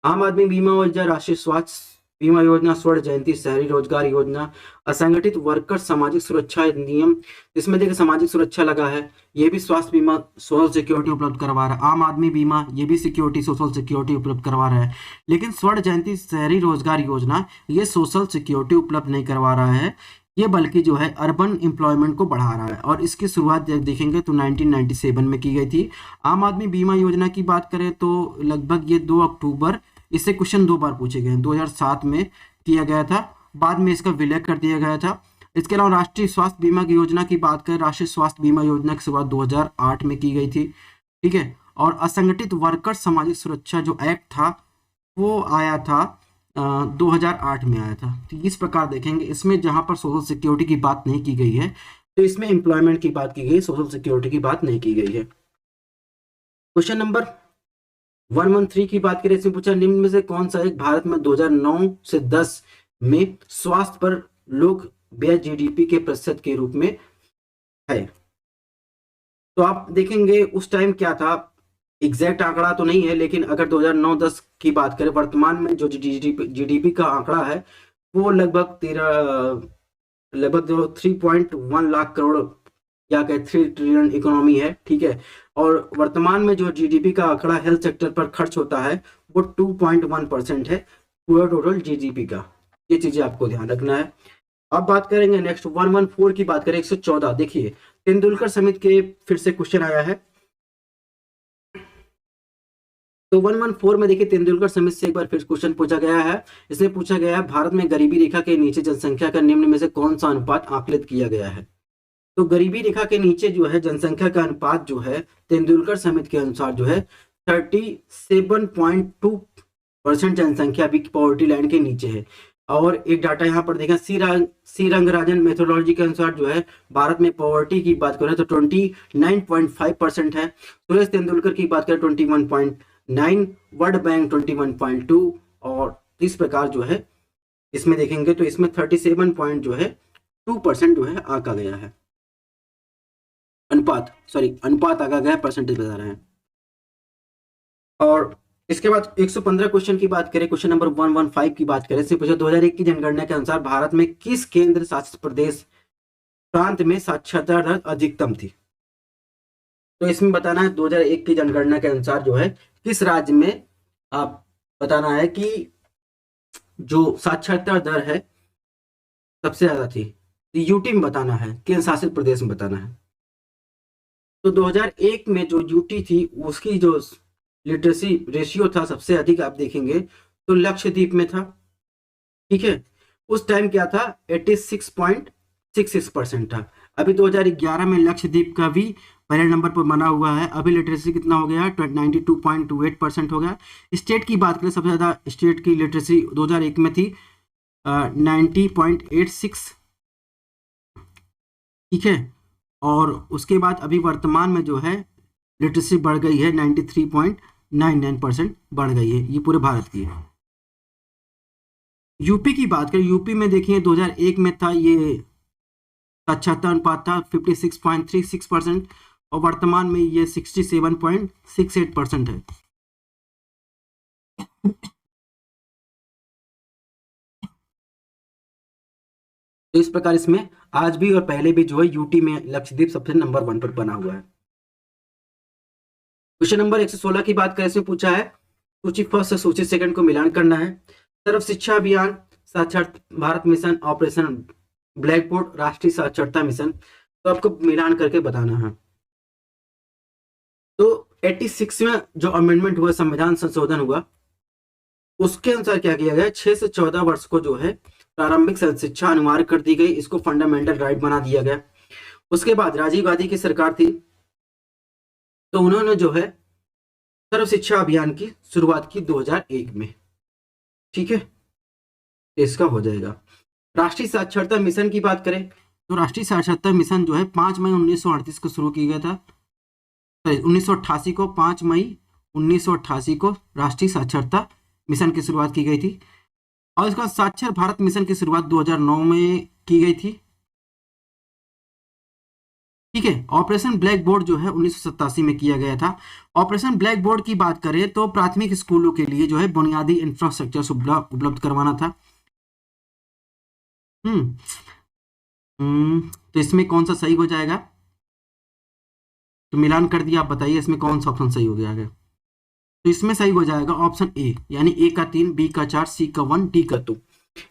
आम आदमी बीमा योजना, राष्ट्रीय स्वास्थ्य बीमा योजना, स्वर्ण जयंती, शहरी रोजगार योजना, असंगठित वर्कर सामाजिक सुरक्षा नियम, इसमें देखिए सामाजिक सुरक्षा लगा है, ये भी स्वास्थ्य बीमा सोशल सिक्योरिटी उपलब्ध करवा रहा है। आम आदमी बीमा ये भी सिक्योरिटी सोशल सिक्योरिटी उपलब्ध करवा रहा है, लेकिन स्वर्ण जयंती शहरी रोजगार योजना ये सोशल सिक्योरिटी उपलब्ध नहीं करवा रहा है, ये बल्कि जो है अर्बन एम्प्लॉयमेंट को बढ़ा रहा है। और इसकी शुरुआत देखेंगे तो 1997 में की गई थी। आम आदमी बीमा योजना की बात करें तो लगभग ये 2 अक्टूबर, इससे क्वेश्चन 2 बार पूछे गए हैं, 2007 में किया गया था, बाद में इसका विलय कर दिया गया था। इसके अलावा राष्ट्रीय स्वास्थ्य बीमा की योजना की बात करें, राष्ट्रीय स्वास्थ्य बीमा योजना की शुरुआत 2008 में की गई थी, ठीक है। और असंगठित वर्कर सामाजिक सुरक्षा जो एक्ट था वो आया था 2008 में आया था। तो इस प्रकार देखेंगे इसमें जहां पर सोशल सिक्योरिटी की बात नहीं की गई है तो इसमें एम्प्लॉयमेंट की बात की गई, सोशल सिक्योरिटी की बात नहीं की गई है। क्वेश्चन नंबर 113 की बात करें, इसमें पूछा निम्न में से कौन सा एक भारत में 2009 से 10 में स्वास्थ्य पर लोग व्यय जीडीपी के प्रतिशत के रूप में है। तो आप देखेंगे उस टाइम क्या था, एग्जैक्ट आंकड़ा तो नहीं है, लेकिन अगर 2009-10 की बात करें, वर्तमान में जो जीडीपी का आंकड़ा है वो लगभग 3.1 लाख करोड़ या कहे 3 ट्रिलियन इकोनॉमी है, ठीक है। और वर्तमान में जो जीडीपी का आंकड़ा हेल्थ सेक्टर पर खर्च होता है वो 2.1% है पूरा टोटल जीडीपी का। ये चीजें आपको ध्यान रखना है। अब बात करेंगे नेक्स्ट 114 की बात करें, 114। देखिए तेंदुलकर समिति के फिर से क्वेश्चन आया है, तो 114 में देखिए तेंदुलकर समिति से एक बार फिर क्वेश्चन पूछा गया है। इसमें पूछा गया है भारत में गरीबी रेखा के नीचे जनसंख्या का निम्न में से कौन सा अनुपात आकलित किया गया है। तो गरीबी रेखा के नीचे जो है जनसंख्या का अनुपात जो है तेंदुलकर समिति के अनुसार जो है 37.2% जनसंख्या अभी पॉवर्टी लाइन के नीचे है। और एक डाटा यहाँ पर देखा सी रंगराजन मेथोडोलॉजी के अनुसार जो है भारत में पॉवर्टी की बात करें तो 29.5% है। सुरेश तेंदुलकर की बात करें 21.9, वर्ल्ड बैंक 21.2, और इस प्रकार जो है इसमें देखेंगे तो इसमें 37.2% जो है आका गया है, अनुपात आका गया, परसेंटेज बता रहे हैं। और इसके बाद 115 क्वेश्चन की बात करें, क्वेश्चन नंबर 115 की बात करें, इससे पूछा 2001 की जनगणना के अनुसार भारत में किस केंद्र शासित प्रदेश प्रांत में साक्षरता दर अधिकतम थी। तो इसमें बताना है 2001 की जनगणना के अनुसार जो है किस राज्य में आप बताना है कि जो साक्षरता दर है सबसे ज्यादा थी। यूटी में बताना है, केंद्र शासित प्रदेश में बताना है। तो 2001 में जो यूटी थी उसकी जो लिटरेसी रेशियो था सबसे अधिक आप देखेंगे तो लक्षद्वीप में था, ठीक है। उस टाइम क्या था 86.66% था। अभी 2011 में लक्षद्वीप का भी पहले नंबर पर बना हुआ है। अभी लिटरेसी कितना हो गया 92.28% हो गया। स्टेट की बात करें सबसे ज्यादा स्टेट की लिटरेसी 2001 में थी 90.86, ठीक है। और उसके बाद अभी वर्तमान में जो है लिटरेसी बढ़ गई है 93.99% बढ़ गई है, ये पूरे भारत की है। यूपी की बात करें, यूपी में देखिए 2001 में था ये साक्षरता अनुपात था 56.36% और वर्तमान में ये 67.68% है। तो इस प्रकार इसमें आज भी और पहले भी जो है यूटी में लक्षद्वीप सबसे नंबर 1 पर बना हुआ है। क्वेश्चन नंबर 116 की बात करें, इसमें पूछा है सूची फर्स्ट से सूची सेकंड को मिलान करना है। सर्व शिक्षा अभियान, साक्षरता Bharat mission, operation black board, राष्ट्रीय साक्षरता मिशन, तो आपको मिलान करके बताना है। तो 86 में जो अमेंडमेंट हुआ, संविधान संशोधन हुआ, उसके अनुसार क्या किया गया 6 से 14 वर्ष को जो है प्रारंभिक शिक्षा अनिवार्य कर दी गई, इसको फंडामेंटल राइट बना दिया गया। उसके बाद राजीव गांधी की सरकार थी तो उन्होंने जो है सर्व शिक्षा अभियान की शुरुआत की 2001 में, ठीक है। इसका हो जाएगा। राष्ट्रीय साक्षरता मिशन की बात करें तो राष्ट्रीय साक्षरता मिशन जो है 5 मई 1938 को शुरू किया गया था, 1988 को 5 मई 1988 को राष्ट्रीय साक्षरता मिशन की शुरुआत की गई थी। और इसका साक्षर भारत मिशन की शुरुआत 2009 में की गई थी। ठीक है, ऑपरेशन ब्लैक बोर्ड जो है 1987 में किया गया था। ऑपरेशन ब्लैक बोर्ड की बात करें तो प्राथमिक स्कूलों के लिए जो है बुनियादी इंफ्रास्ट्रक्चर उपलब्ध करवाना था। हम्म तो इसमें कौन सा सही हो जाएगा? तो मिलान कर दिया, आप बताइए इसमें कौन सा ऑप्शन सही हो गया है? तो इसमें सही हो जाएगा ऑप्शन ए, यानी ए का 3, बी का 4, सी का 1, डी का 2।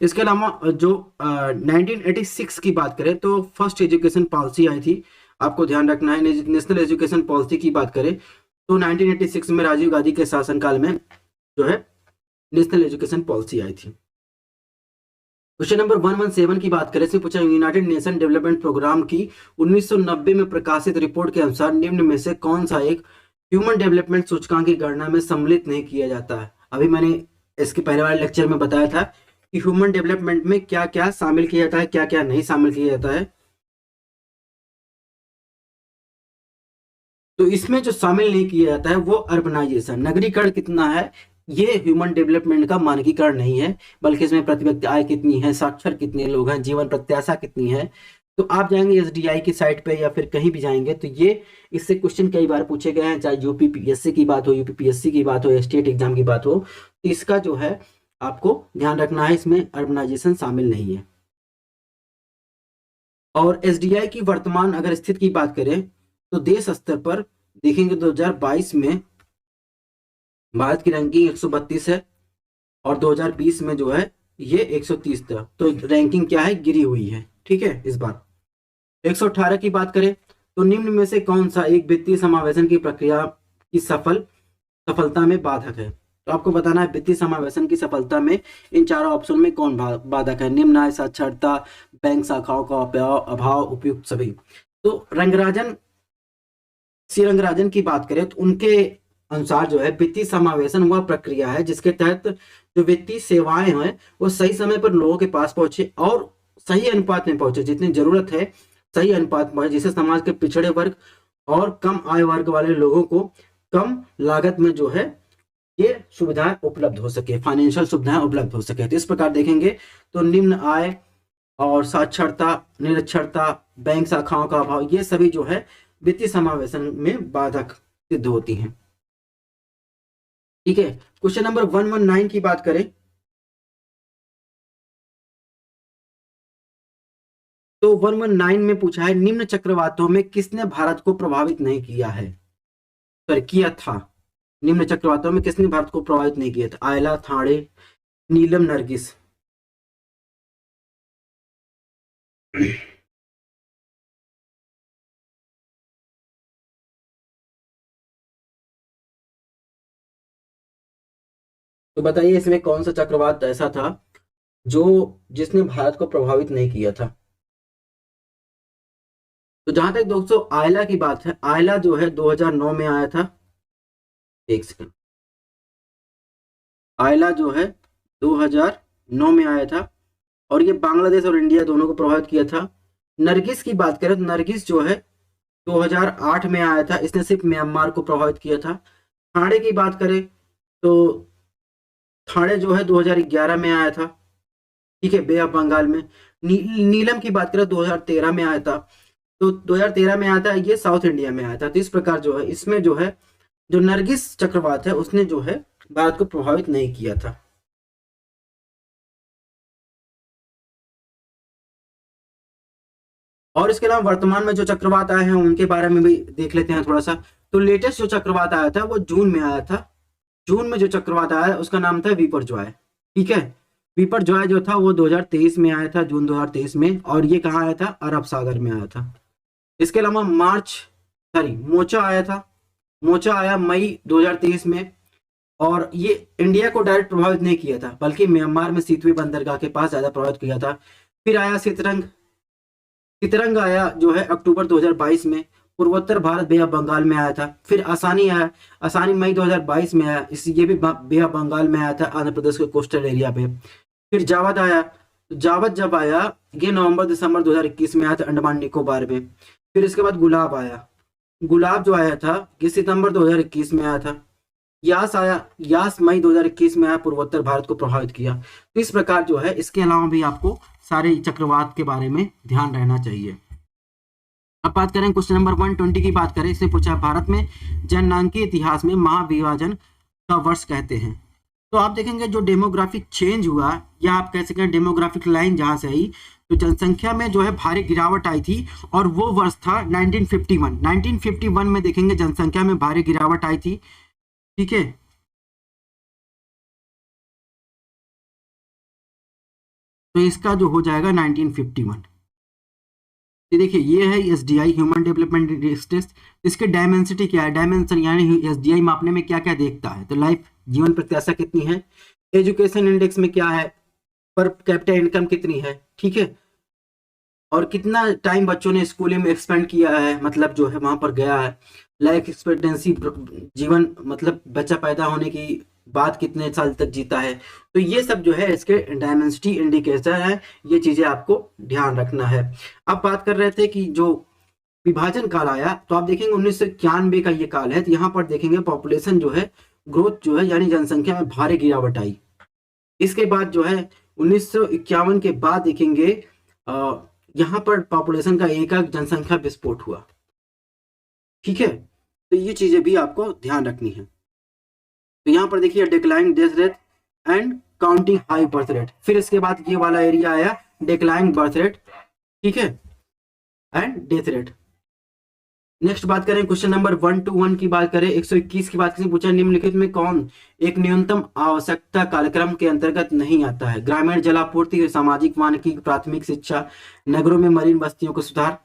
इसके अलावा जो 1986 की बात करें तो फर्स्ट एजुकेशन पॉलिसी आई थी, आपको ध्यान रखना है। नेशनल एजुकेशन पॉलिसी की बात करें तो 1986 में राजीव गांधी के शासनकाल में जो है नेशनल एजुकेशन पॉलिसी आई थी। क्वेश्चन नंबर 117 की बात करें, इसमें पूछा यूनाइटेड नेशन डेवलपमेंट प्रोग्राम की 1990 में प्रकाशित रिपोर्ट के अनुसार निम्न में से कौन सा एक ह्यूमन डेवलपमेंट सूचकांक की गणना में सम्मिलित नहीं किया जाता है? अभी मैंने इसके पहले वाले लेक्चर में बताया था कि ह्यूमन डेवलपमेंट में क्या क्या शामिल किया जाता है, क्या क्या नहीं शामिल किया जाता है। तो इसमें जो शामिल नहीं किया जाता है वो अर्बनाइजेशन, नगरीकरण कितना है, ये ह्यूमन डेवलपमेंट का मानकीकरण नहीं है, बल्कि इसमें प्रति व्यक्ति आय कितनी है, साक्षर कितने लोग हैं, जीवन प्रत्याशा कितनी है। तो आप जाएंगे एसडीआई की साइट पे या फिर कहीं भी जाएंगे तो ये इससे क्वेश्चन कई बार पूछे गए हैं, चाहे यूपीपीएससी की बात हो, यूपीपीएससी की बात हो या स्टेट एग्जाम की बात हो। तो इसका जो है आपको ध्यान रखना है, इसमें अर्बनाइजेशन शामिल नहीं है। और एसडीआई की वर्तमान अगर स्थिति की बात करें तो देश स्तर पर देखेंगे 2022 में भारत की रैंकिंग 132 है और 2020 में जो है ये 130 था। तो रैंकिंग क्या है, गिरी हुई है। ठीक है, इस बार 118 की बात करें तो निम्न में से कौन सा एक वित्तीय समावेशन की प्रक्रिया की सफलता में बाधक है? तो आपको बताना है वित्तीय समावेशन की सफलता में इन चारों ऑप्शन में कौन बाधक है। निम्न आय, साक्षरता, बैंक शाखाओं का अभाव, उपयुक्त सभी। तो रंगराजन की बात करें तो उनके अनुसार जो है वित्तीय समावेशन वह प्रक्रिया है जिसके तहत जो वित्तीय सेवाएं हैं वो सही समय पर लोगों के पास पहुंचे और सही अनुपात में पहुंचे, जितनी जरूरत है सही अनुपात में, जिससे समाज के पिछड़े वर्ग और कम आय वर्ग वाले लोगों को कम लागत में जो है ये सुविधाएं उपलब्ध हो सके, फाइनेंशियल सुविधाएं उपलब्ध हो सके। तो इस प्रकार देखेंगे तो निम्न आय और साक्षरता, निरक्षरता, बैंक शाखाओं का अभाव, ये सभी जो है वित्तीय समावेशन में बाधक सिद्ध होती हैं। ठीक है, क्वेश्चन नंबर 119 की बात करें तो 119 में पूछा है निम्न चक्रवातों में किसने भारत को प्रभावित नहीं किया है, सॉरी किया था। निम्न चक्रवातों में किसने भारत को प्रभावित नहीं किया था? आयला, थाड़े, नीलम, नरगिस। तो बताइए इसमें कौन सा चक्रवात ऐसा था जो जिसने भारत को प्रभावित नहीं किया था? तो जहां तक दोस्तों आयला की बात है, आयला जो है 2009 में आया था। एक सेकंड, आयला जो है 2009 में आया था और ये बांग्लादेश और इंडिया दोनों को प्रभावित किया था। नरगिस की बात करें तो नरगिस जो है 2008 में आया था, इसने सिर्फ म्यांमार को प्रभावित किया था। थाने की बात करें तो थाने जो है 2011 में आया था। ठीक है, बे ऑफ बंगाल में। नीलम की बात करें 2013 में आया था। तो 2013 में आया था, ये साउथ इंडिया में आया था। तो इस प्रकार जो है इसमें जो है जो नरगिस चक्रवात है उसने जो है भारत को प्रभावित नहीं किया था। और इसके अलावा वर्तमान में जो चक्रवात आए हैं उनके बारे में भी देख लेते हैं थोड़ा सा। तो लेटेस्ट जो चक्रवात आया था वो जून में आया था। जून में जो चक्रवात आया उसका नाम था विपरजॉय। ठीक है, विपरजॉय जो था वो 2023 में आया था, जून 2023 में, और ये कहाँ आया था? अरब सागर में आया था। इसके अलावा मोचा आया था। मोचा आया मई 2023 में और ये इंडिया को डायरेक्ट प्रभावित नहीं किया था बल्कि म्यांमार में सीतवे बंदरगाह के पास ज्यादा प्रभावित किया था। फिर आया सितरंग। सितरंग आया जो है अक्टूबर 2022 में, पूर्वोत्तर भारत बे ऑफ बंगाल में आया था। फिर आसानी आया, आसानी मई 2022 में आया, ये भी बे ऑफ बंगाल में आया था, आंध्र प्रदेश के कोस्टल एरिया पे। फिर जावद आया, जावद जब आया ये नवंबर दिसंबर 2021 में आया था अंडमान निकोबार में। फिर इसके बाद गुलाब आया, गुलाब जो आया था ये सितंबर 2021 में आया था। यास आया, यास मई 2021 में आया, पूर्वोत्तर भारत को प्रभावित किया। तो इस प्रकार जो है, इसके अलावा भी आपको सारे चक्रवात के बारे में ध्यान रहना चाहिए। अब बात करें क्वेश्चन नंबर 120 की बात करें, इससे पूछा भारत में जननांकीय इतिहास में महाविभाजन का वर्ष कहते हैं। तो आप देखेंगे जो डेमोग्राफिक चेंज हुआ, या आप कह सकते हैं डेमोग्राफिक लाइन जहां से आई, तो जनसंख्या में जो है भारी गिरावट आई थी, और वो वर्ष था 1951। 1951 में देखेंगे जनसंख्या में भारी गिरावट आई थी। ठीक है, तो इसका जो हो जाएगा 1951। ये देखिए, ये है एसडीआई, ह्यूमन डेवलपमेंट इंडेक्स। इसके डायमेंसिटी क्या है, डायमेंशन यानी एसडीआई मापने में क्या क्या देखता है, तो लाइफ, जीवन प्रत्याशा कितनी है, एजुकेशन इंडेक्स में क्या है, पर कैपिटा इनकम कितनी है, ठीक है, और कितना टाइम बच्चों ने स्कूलिंग में एक्सपेंड किया है, मतलब जो है वहां पर गया है, लाइफ एक्सपेक्टेंसी, जीवन मतलब बच्चा पैदा होने की बाद कितने साल तक जीता है। तो ये सब जो है इसके डायमेंसिटी इंडिकेटर है, ये चीजें आपको ध्यान रखना है। अब बात कर रहे थे कि जो विभाजन काल आया, तो आप देखेंगे 1991 का ये काल है, तो यहाँ पर देखेंगे पॉपुलेशन जो है, ग्रोथ जो है, यानी जनसंख्या में भारी गिरावट आई। इसके बाद जो है 1951 के बाद देखेंगे यहाँ पर पॉपुलेशन का एकाएक जनसंख्या विस्फोट हुआ। ठीक है, तो ये चीजें भी आपको ध्यान रखनी है। तो यहाँ पर देखिए decline death rate and counting high birth rate, फिर इसके बाद ये वाला एरिया आया डिक्लाइन बर्थ रेट, ठीक है, एंड डेथ रेट। नेक्स्ट बात करें क्वेश्चन नंबर 121 की बात करें, 121 की बात करें, पूछा निम्नलिखित में कौन एक न्यूनतम आवश्यकता कार्यक्रम के अंतर्गत नहीं आता है, ग्रामीण जलापूर्ति, सामाजिक मानकी, प्राथमिक शिक्षा, नगरों में मरीन बस्तियों का सुधार।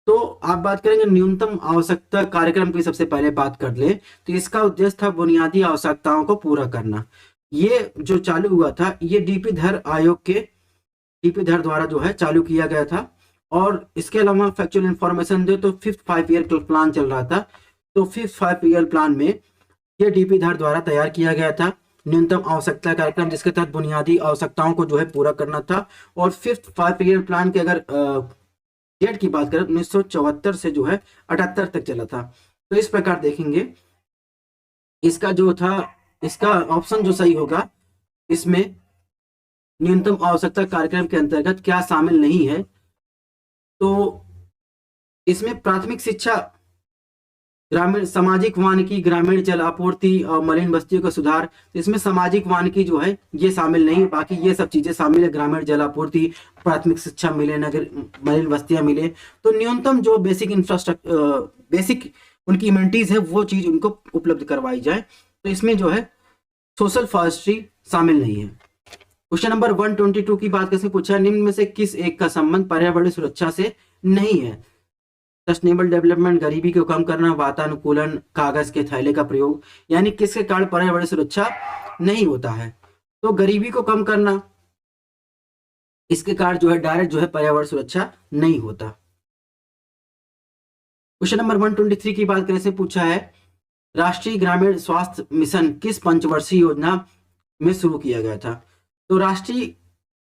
तो आप बात करेंगे न्यूनतम आवश्यकता कार्यक्रम की, सबसे पहले बात कर ले, तो इसका उद्देश्य था बुनियादी आवश्यकताओं को पूरा करना। ये जो चालू हुआ था, ये डीपी धर आयोग के, डीपी धर द्वारा जो है चालू किया गया था। और इसके अलावा फैक्चुअल इंफॉर्मेशन दे तो 5th 5 ईयर प्लान चल रहा था, तो 5th 5 ईयर प्लान में ये डीपी धर द्वारा तैयार किया गया था न्यूनतम आवश्यकता कार्यक्रम, जिसके तहत बुनियादी आवश्यकताओं को जो है पूरा करना था। और 5th 5 ईयर प्लान के अगर डेट की बात करें, 1974 से जो है 78 तक चला था। तो इस प्रकार देखेंगे इसका जो था, इसका ऑप्शन जो सही होगा, इसमें न्यूनतम आवश्यकता कार्यक्रम के अंतर्गत क्या शामिल नहीं है, तो इसमें प्राथमिक शिक्षा, ग्रामीण सामाजिक वानिकी, ग्रामीण जल आपूर्ति और मलिन बस्तियों का सुधार, तो इसमें सामाजिक वानिकी जो है ये शामिल नहीं है, बाकी ये सब चीजें शामिल है, ग्रामीण जल आपूर्ति, प्राथमिक शिक्षा मिले, नगर मलिन बस्तियां मिले, तो न्यूनतम जो बेसिक इंफ्रास्ट्रक्चर, बेसिक उनकी इम्यूनिटीज है, वो चीज उनको उपलब्ध करवाई जाए। तो इसमें जो है सोशल फॉरेस्ट्री शामिल नहीं है। क्वेश्चन नंबर 122 की बात कैसे पूछा, निम्न में से किस एक का संबंध पर्यावरण सुरक्षा से नहीं है, सस्टेनेबल डेवलपमेंट, गरीबी को कम करना, वातानुकूलन, कागज के थैले का प्रयोग, यानी किसके कारण पर्यावरण सुरक्षा नहीं होता है, तो गरीबी को कम करना, इसके कारण जो है डायरेक्ट जो है पर्यावरण सुरक्षा नहीं होता। क्वेश्चन नंबर 123 की बात करें से पूछा है, राष्ट्रीय ग्रामीण स्वास्थ्य मिशन किस पंचवर्षीय योजना में शुरू किया गया था, तो राष्ट्रीय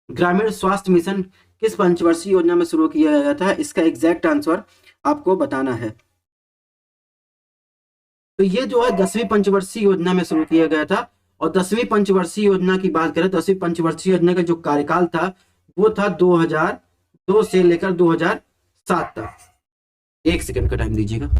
ग्रामीण स्वास्थ्य मिशन किस पंचवर्षीय योजना में शुरू किया गया था, इसका एग्जैक्ट आंसर आपको बताना है। तो ये जो है 10वीं पंचवर्षीय योजना में शुरू किया गया था। और 10वीं पंचवर्षीय योजना की बात करें, 10वीं पंचवर्षीय योजना का जो कार्यकाल था वो था 2002 से लेकर 2007 तक। एक सेकंड का टाइम दीजिएगा।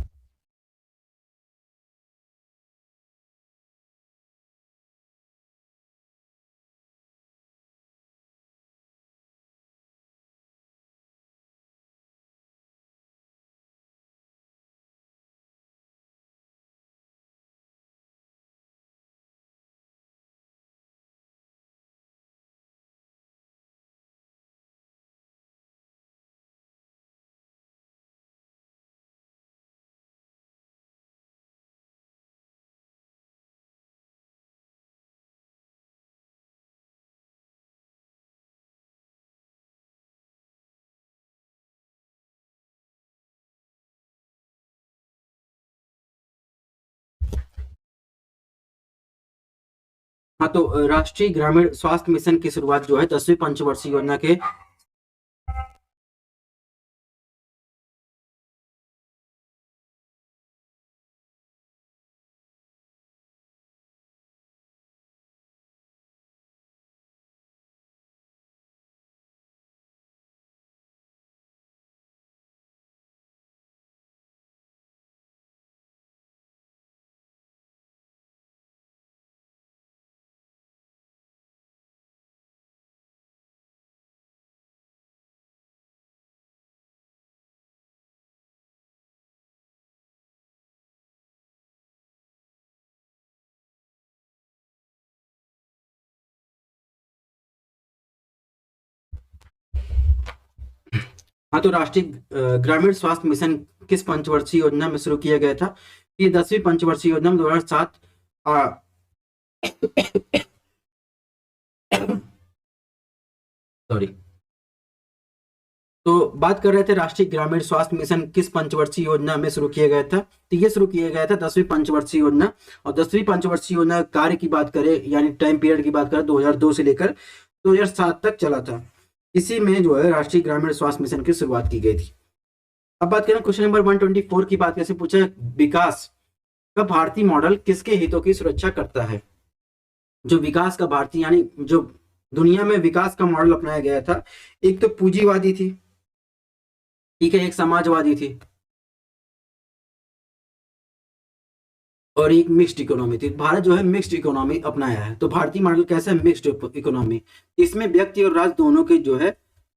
हाँ, तो राष्ट्रीय ग्रामीण स्वास्थ्य मिशन की शुरुआत जो है 10वीं पंचवर्षीय योजना के हाँ, तो राष्ट्रीय ग्रामीण स्वास्थ्य मिशन किस पंचवर्षीय योजना में शुरू किया गया था? ये 10वीं पंचवर्षीय योजना में 2007। सॉरी। तो बात कर रहे थे राष्ट्रीय ग्रामीण स्वास्थ्य मिशन किस पंचवर्षीय योजना में शुरू किया गया था? तो ये शुरू किया गया था 10वीं पंचवर्षीय योजना। और 10वीं पंचवर्षीय योजना कार्य की बात करें यानी टाइम पीरियड की बात करें 2002 से लेकर 2007 तक चला था। इसी में जो है राष्ट्रीय ग्रामीण स्वास्थ्य मिशन की शुरुआत की गई थी। अब बात करें क्वेश्चन नंबर 124 की बात कैसे पूछा है, विकास का भारतीय मॉडल किसके हितों की सुरक्षा करता है? जो विकास का भारतीय यानी जो दुनिया में विकास का मॉडल अपनाया गया था, एक तो पूंजीवादी थी, ठीक है, एक समाजवादी थी और एक मिक्स्ड इकोनॉमी थी। भारत जो है मिक्स्ड इकोनॉमी अपनाया है। तो भारतीय मॉडल कैसा है? Mixed economy. इसमें व्यक्ति और राष्ट्र दोनों के जो है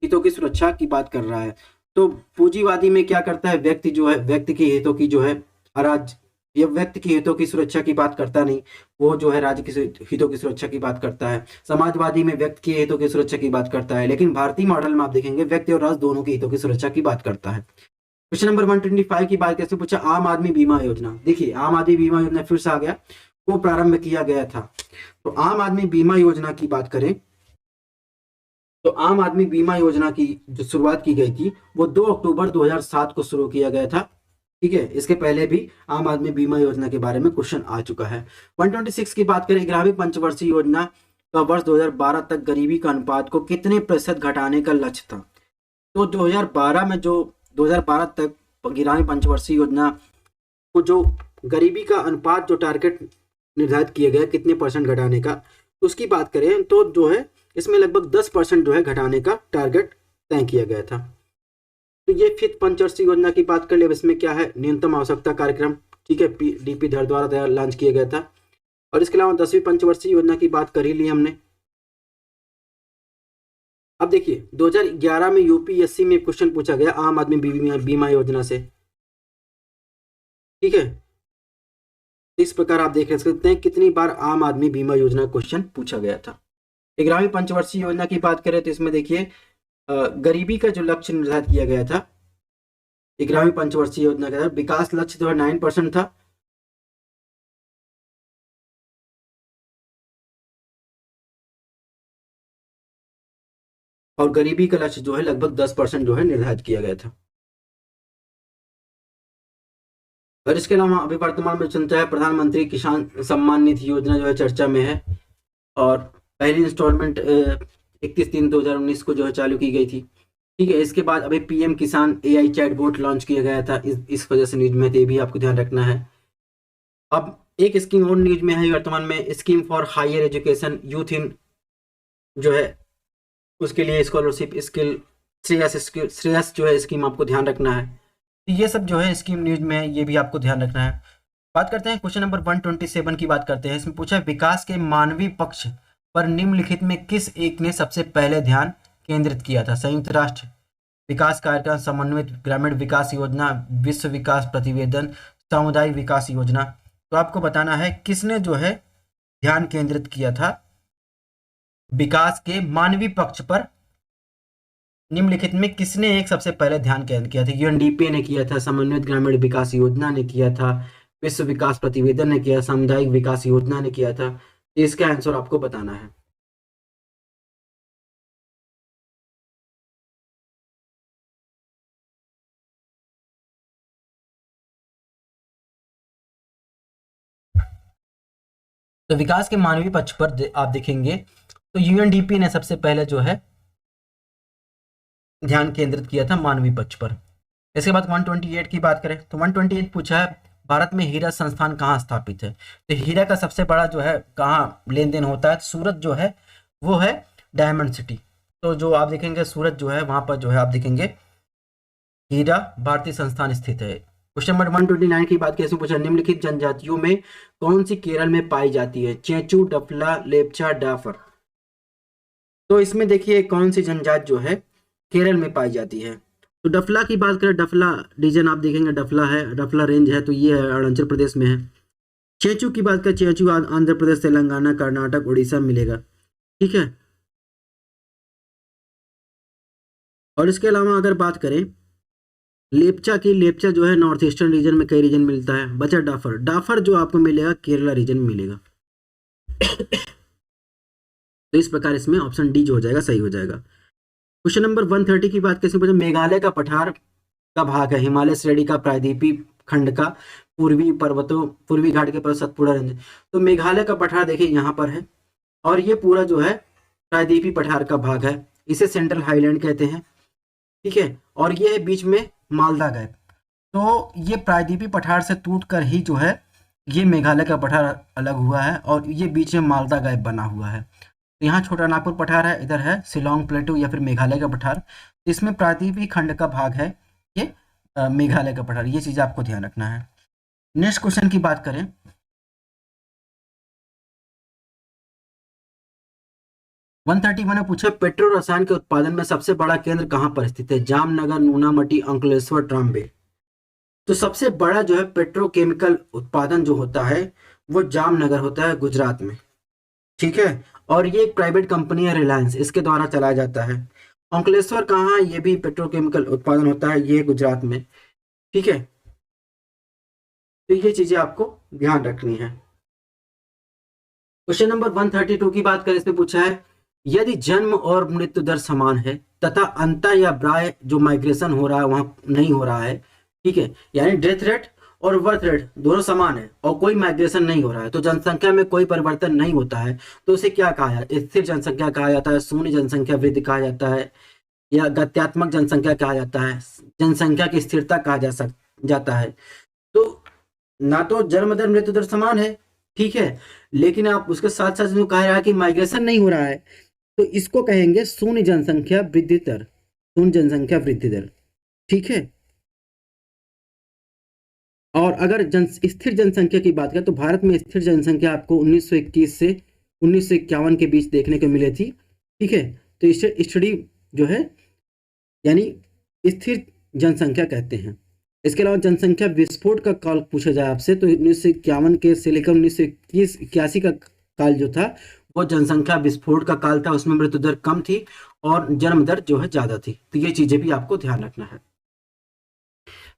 हितों की सुरक्षा की बात कर रहा है। तो पूंजीवादी में क्या करता है, व्यक्ति जो है व्यक्ति के हितों की जो है राज्य या व्यक्ति के हितों की सुरक्षा की बात करता नहीं, वो जो है राज्य के हितों की सुरक्षा की बात करता है। समाजवादी में व्यक्ति के हितों की सुरक्षा की बात करता है, लेकिन भारतीय मॉडल में आप देखेंगे व्यक्ति और राष्ट्र दोनों के हितों की सुरक्षा की बात करता है। क्वेश्चन नंबर 125 की बात कैसे पूछा, आम आदमी बीमा योजना। देखिए आम आदमी बीमा योजना फिर से आ गया, वो प्रारंभ किया गया था। तो आम आदमी बीमा योजना की बात करें तो आम आदमी बीमा योजना की जो शुरुआत की गई थी वो 2 अक्टूबर 2007 को शुरू किया गया था। ठीक है, इसके पहले भी आम आदमी बीमा योजना के बारे में क्वेश्चन आ चुका है। 126 की बात करें, 11वीं पंचवर्षीय योजना का वर्ष 2012 तक गरीबी का अनुपात को कितने प्रतिशत घटाने का लक्ष्य था? तो 2012 में जो 2012 तक 11वीं पंचवर्षीय योजना को जो गरीबी का अनुपात जो टारगेट निर्धारित किया गया कितने परसेंट घटाने का, तो उसकी बात करें तो जो है इसमें लगभग 10% जो है घटाने का टारगेट तय किया गया था। तो ये 5th पंचवर्षीय योजना की बात कर ले, इसमें क्या है, न्यूनतम आवश्यकता कार्यक्रम, ठीक है, डीपी धर द्वारा लॉन्च किया गया था। और इसके अलावा 10वीं पंचवर्षीय योजना की बात कर ही ली हमने। अब देखिए 2011 में यूपीएससी में क्वेश्चन पूछा गया आम आदमी बीमा योजना से, ठीक है। इस प्रकार आप देख सकते हैं कितनी बार आम आदमी बीमा योजना क्वेश्चन पूछा गया था। 11वीं पंचवर्षीय योजना की बात करें तो इसमें देखिए गरीबी का जो लक्ष्य निर्धारित किया गया था 11वीं पंचवर्षीय योजना के तहत, विकास लक्ष्य जो है 9% था। और गरीबी का लक्ष्य जो है लगभग 10% जो है निर्धारित किया गया था। और इसके अलावा अभी वर्तमान में चलता है प्रधानमंत्री किसान सम्मान निधि योजना जो है चर्चा में है, और पहली इंस्टॉलमेंट 31/3/2019 को जो है चालू की गई थी। ठीक है, इसके बाद अभी पीएम किसान एआई चैटबॉट लॉन्च किया गया था, इस वजह से न्यूज में, तो ये भी आपको ध्यान रखना है। अब एक स्कीम और न्यूज में है वर्तमान में, scheme for higher education youth in जो है उसके लिए स्कॉलरशिप स्किल श्रेयस जो है स्कीम आपको ध्यान रखना है। तो ये सब जो है स्कीम न्यूज में है, ये भी आपको ध्यान रखना है। बात करते हैं क्वेश्चन नंबर 127 की बात करते हैं। इसमें पूछा है विकास के मानवीय पक्ष पर निम्नलिखित में किस एक ने सबसे पहले ध्यान केंद्रित किया था? संयुक्त राष्ट्र विकास कार्यक्रम, समन्वित ग्रामीण विकास योजना, विश्व विकास प्रतिवेदन, सामुदायिक विकास योजना। तो आपको बताना है किसने जो है ध्यान केंद्रित किया था विकास के मानवीय पक्ष पर, निम्नलिखित में किसने एक सबसे पहले ध्यान केंद्रित किया था? यूएनडीपी ने किया था, समन्वित ग्रामीण विकास योजना ने किया था, विश्व विकास प्रतिवेदन ने किया, सामुदायिक विकास योजना ने किया था। इसका आंसर आपको बताना है। तो विकास के मानवीय पक्ष पर आप देखेंगे तो यूएनडीपी ने सबसे पहले जो है ध्यान केंद्रित किया था मानवीय पक्ष पर। इसके बाद 128 की बात करें तो 128 पूछा है भारत में हीरा संस्थान कहाँ स्थापित है? तो हीरा का सबसे बड़ा जो है कहाँ लेन देन होता है? सूरत जो है वो है डायमंड सिटी। तो जो आप देखेंगे सूरत जो है वहां पर जो है आप देखेंगे हीरा भारतीय संस्थान स्थित है। क्वेश्चन नंबर 129 की बात कैसे पूछा, निम्नलिखित जनजातियों में कौन सी केरल में पाई जाती है? चेंचू, डफला, लेपचा, डाफर। तो इसमें देखिए कौन सी जनजाति जो है केरल में पाई जाती है। तो डफला की बात करें, डफला रीजन आप देखेंगे डफला है, डफला रेंज है, तो ये अरुणाचल प्रदेश में है। चेंचू की बात करें, चेंचू आंध्र प्रदेश, तेलंगाना, कर्नाटक, उड़ीसा मिलेगा। ठीक है, और इसके अलावा अगर बात करें लेप्चा की, लेप्चा जो है नॉर्थ ईस्टर्न रीजन में कई रीजन मिलता है। बचा डाफर, डाफर जो आपको मिलेगा केरला रीजन में मिलेगा। तो इस प्रकार इसमें ऑप्शन डी जो हो जाएगा सही हो जाएगा। क्वेश्चन नंबर 130 की बात कैसे पूछा, मेघालय का पठार का भाग है हिमालय श्रेणी का प्रायद्वीपीय खंड का पूर्वी पर्वतों, पूर्वी घाट के पर्वत सतपुड़ा रेंज। तो मेघालय का पठार देखिए यहाँ पर है, और ये पूरा जो है प्रायद्वीपीय पठार का भाग है, इसे सेंट्रल हाईलैंड कहते हैं, ठीक है। और ये है बीच में मालदा गैप। तो ये प्रायद्वीपीय पठार से टूट कर ही जो है ये मेघालय का पठार अलग हुआ है, और ये बीच में मालदा गैप बना हुआ है। तो यहाँ छोटा नागपुर पठार है, इधर है शिलोंग प्लेटू या फिर मेघालय का पठार। इसमें प्रायद्वीपीय खंड का भाग है ये मेघालय का पठार। ये चीज आपको ध्यान रखना है। नेक्स्ट क्वेश्चन की बात करें, 131 में पूछा पेट्रो रसायन के उत्पादन में सबसे बड़ा केंद्र कहाँ पर स्थित है, जामनगर, नूनामटी, अंकलेश्वर, ट्राम्बे। तो सबसे बड़ा जो है पेट्रोकेमिकल उत्पादन जो होता है वो जामनगर होता है, गुजरात में, ठीक है। और ये एक प्राइवेट कंपनी है रिलायंस, इसके द्वारा चलाया जाता है। अंकलेश्वर कहाँ है, ये भी पेट्रोकेमिकल उत्पादन होता है, ये गुजरात में, ठीक है। तो ये चीजें आपको ध्यान रखनी है। क्वेश्चन नंबर 132 की बात करें, इसमें पूछा है यदि जन्म और मृत्यु दर समान है तथा अंतर या ब्राय जो माइग्रेशन हो रहा है वहां नहीं हो रहा है, ठीक है, यानी डेथ रेट और बर्थ रेट दोनों समान है और कोई माइग्रेशन नहीं हो रहा है, तो जनसंख्या में कोई परिवर्तन नहीं होता है, तो उसे क्या कहा जाता है, स्थिर जनसंख्या कहा जाता है, शून्य जनसंख्या वृद्धि कहा जाता है, या गत्यात्मक जनसंख्या कहा जाता है, जनसंख्या की स्थिरता कहा जाता है। तो ना तो जन्म दर मृत्यु दर समान है, ठीक है, लेकिन आप उसके साथ साथ जो कह रहा है कि माइग्रेशन नहीं हो रहा है, तो इसको कहेंगे शून्य जनसंख्या वृद्धि दर, शून्य जनसंख्या वृद्धि दर, ठीक है। और अगर स्थिर जनसंख्या की बात करें तो भारत में स्थिर जनसंख्या आपको 1921 से 1951 के बीच देखने को मिली थी, ठीक है। तो इसे स्टडी जो है यानी स्थिर जनसंख्या कहते हैं। इसके अलावा जनसंख्या विस्फोट का काल पूछा जाए आपसे तो 1951 के से लेकर 1981 का काल जो था वो जनसंख्या विस्फोट का काल था, उसमें मृत्यु दर कम थी और जन्म दर जो है ज्यादा थी। तो ये चीजें भी आपको ध्यान रखना है।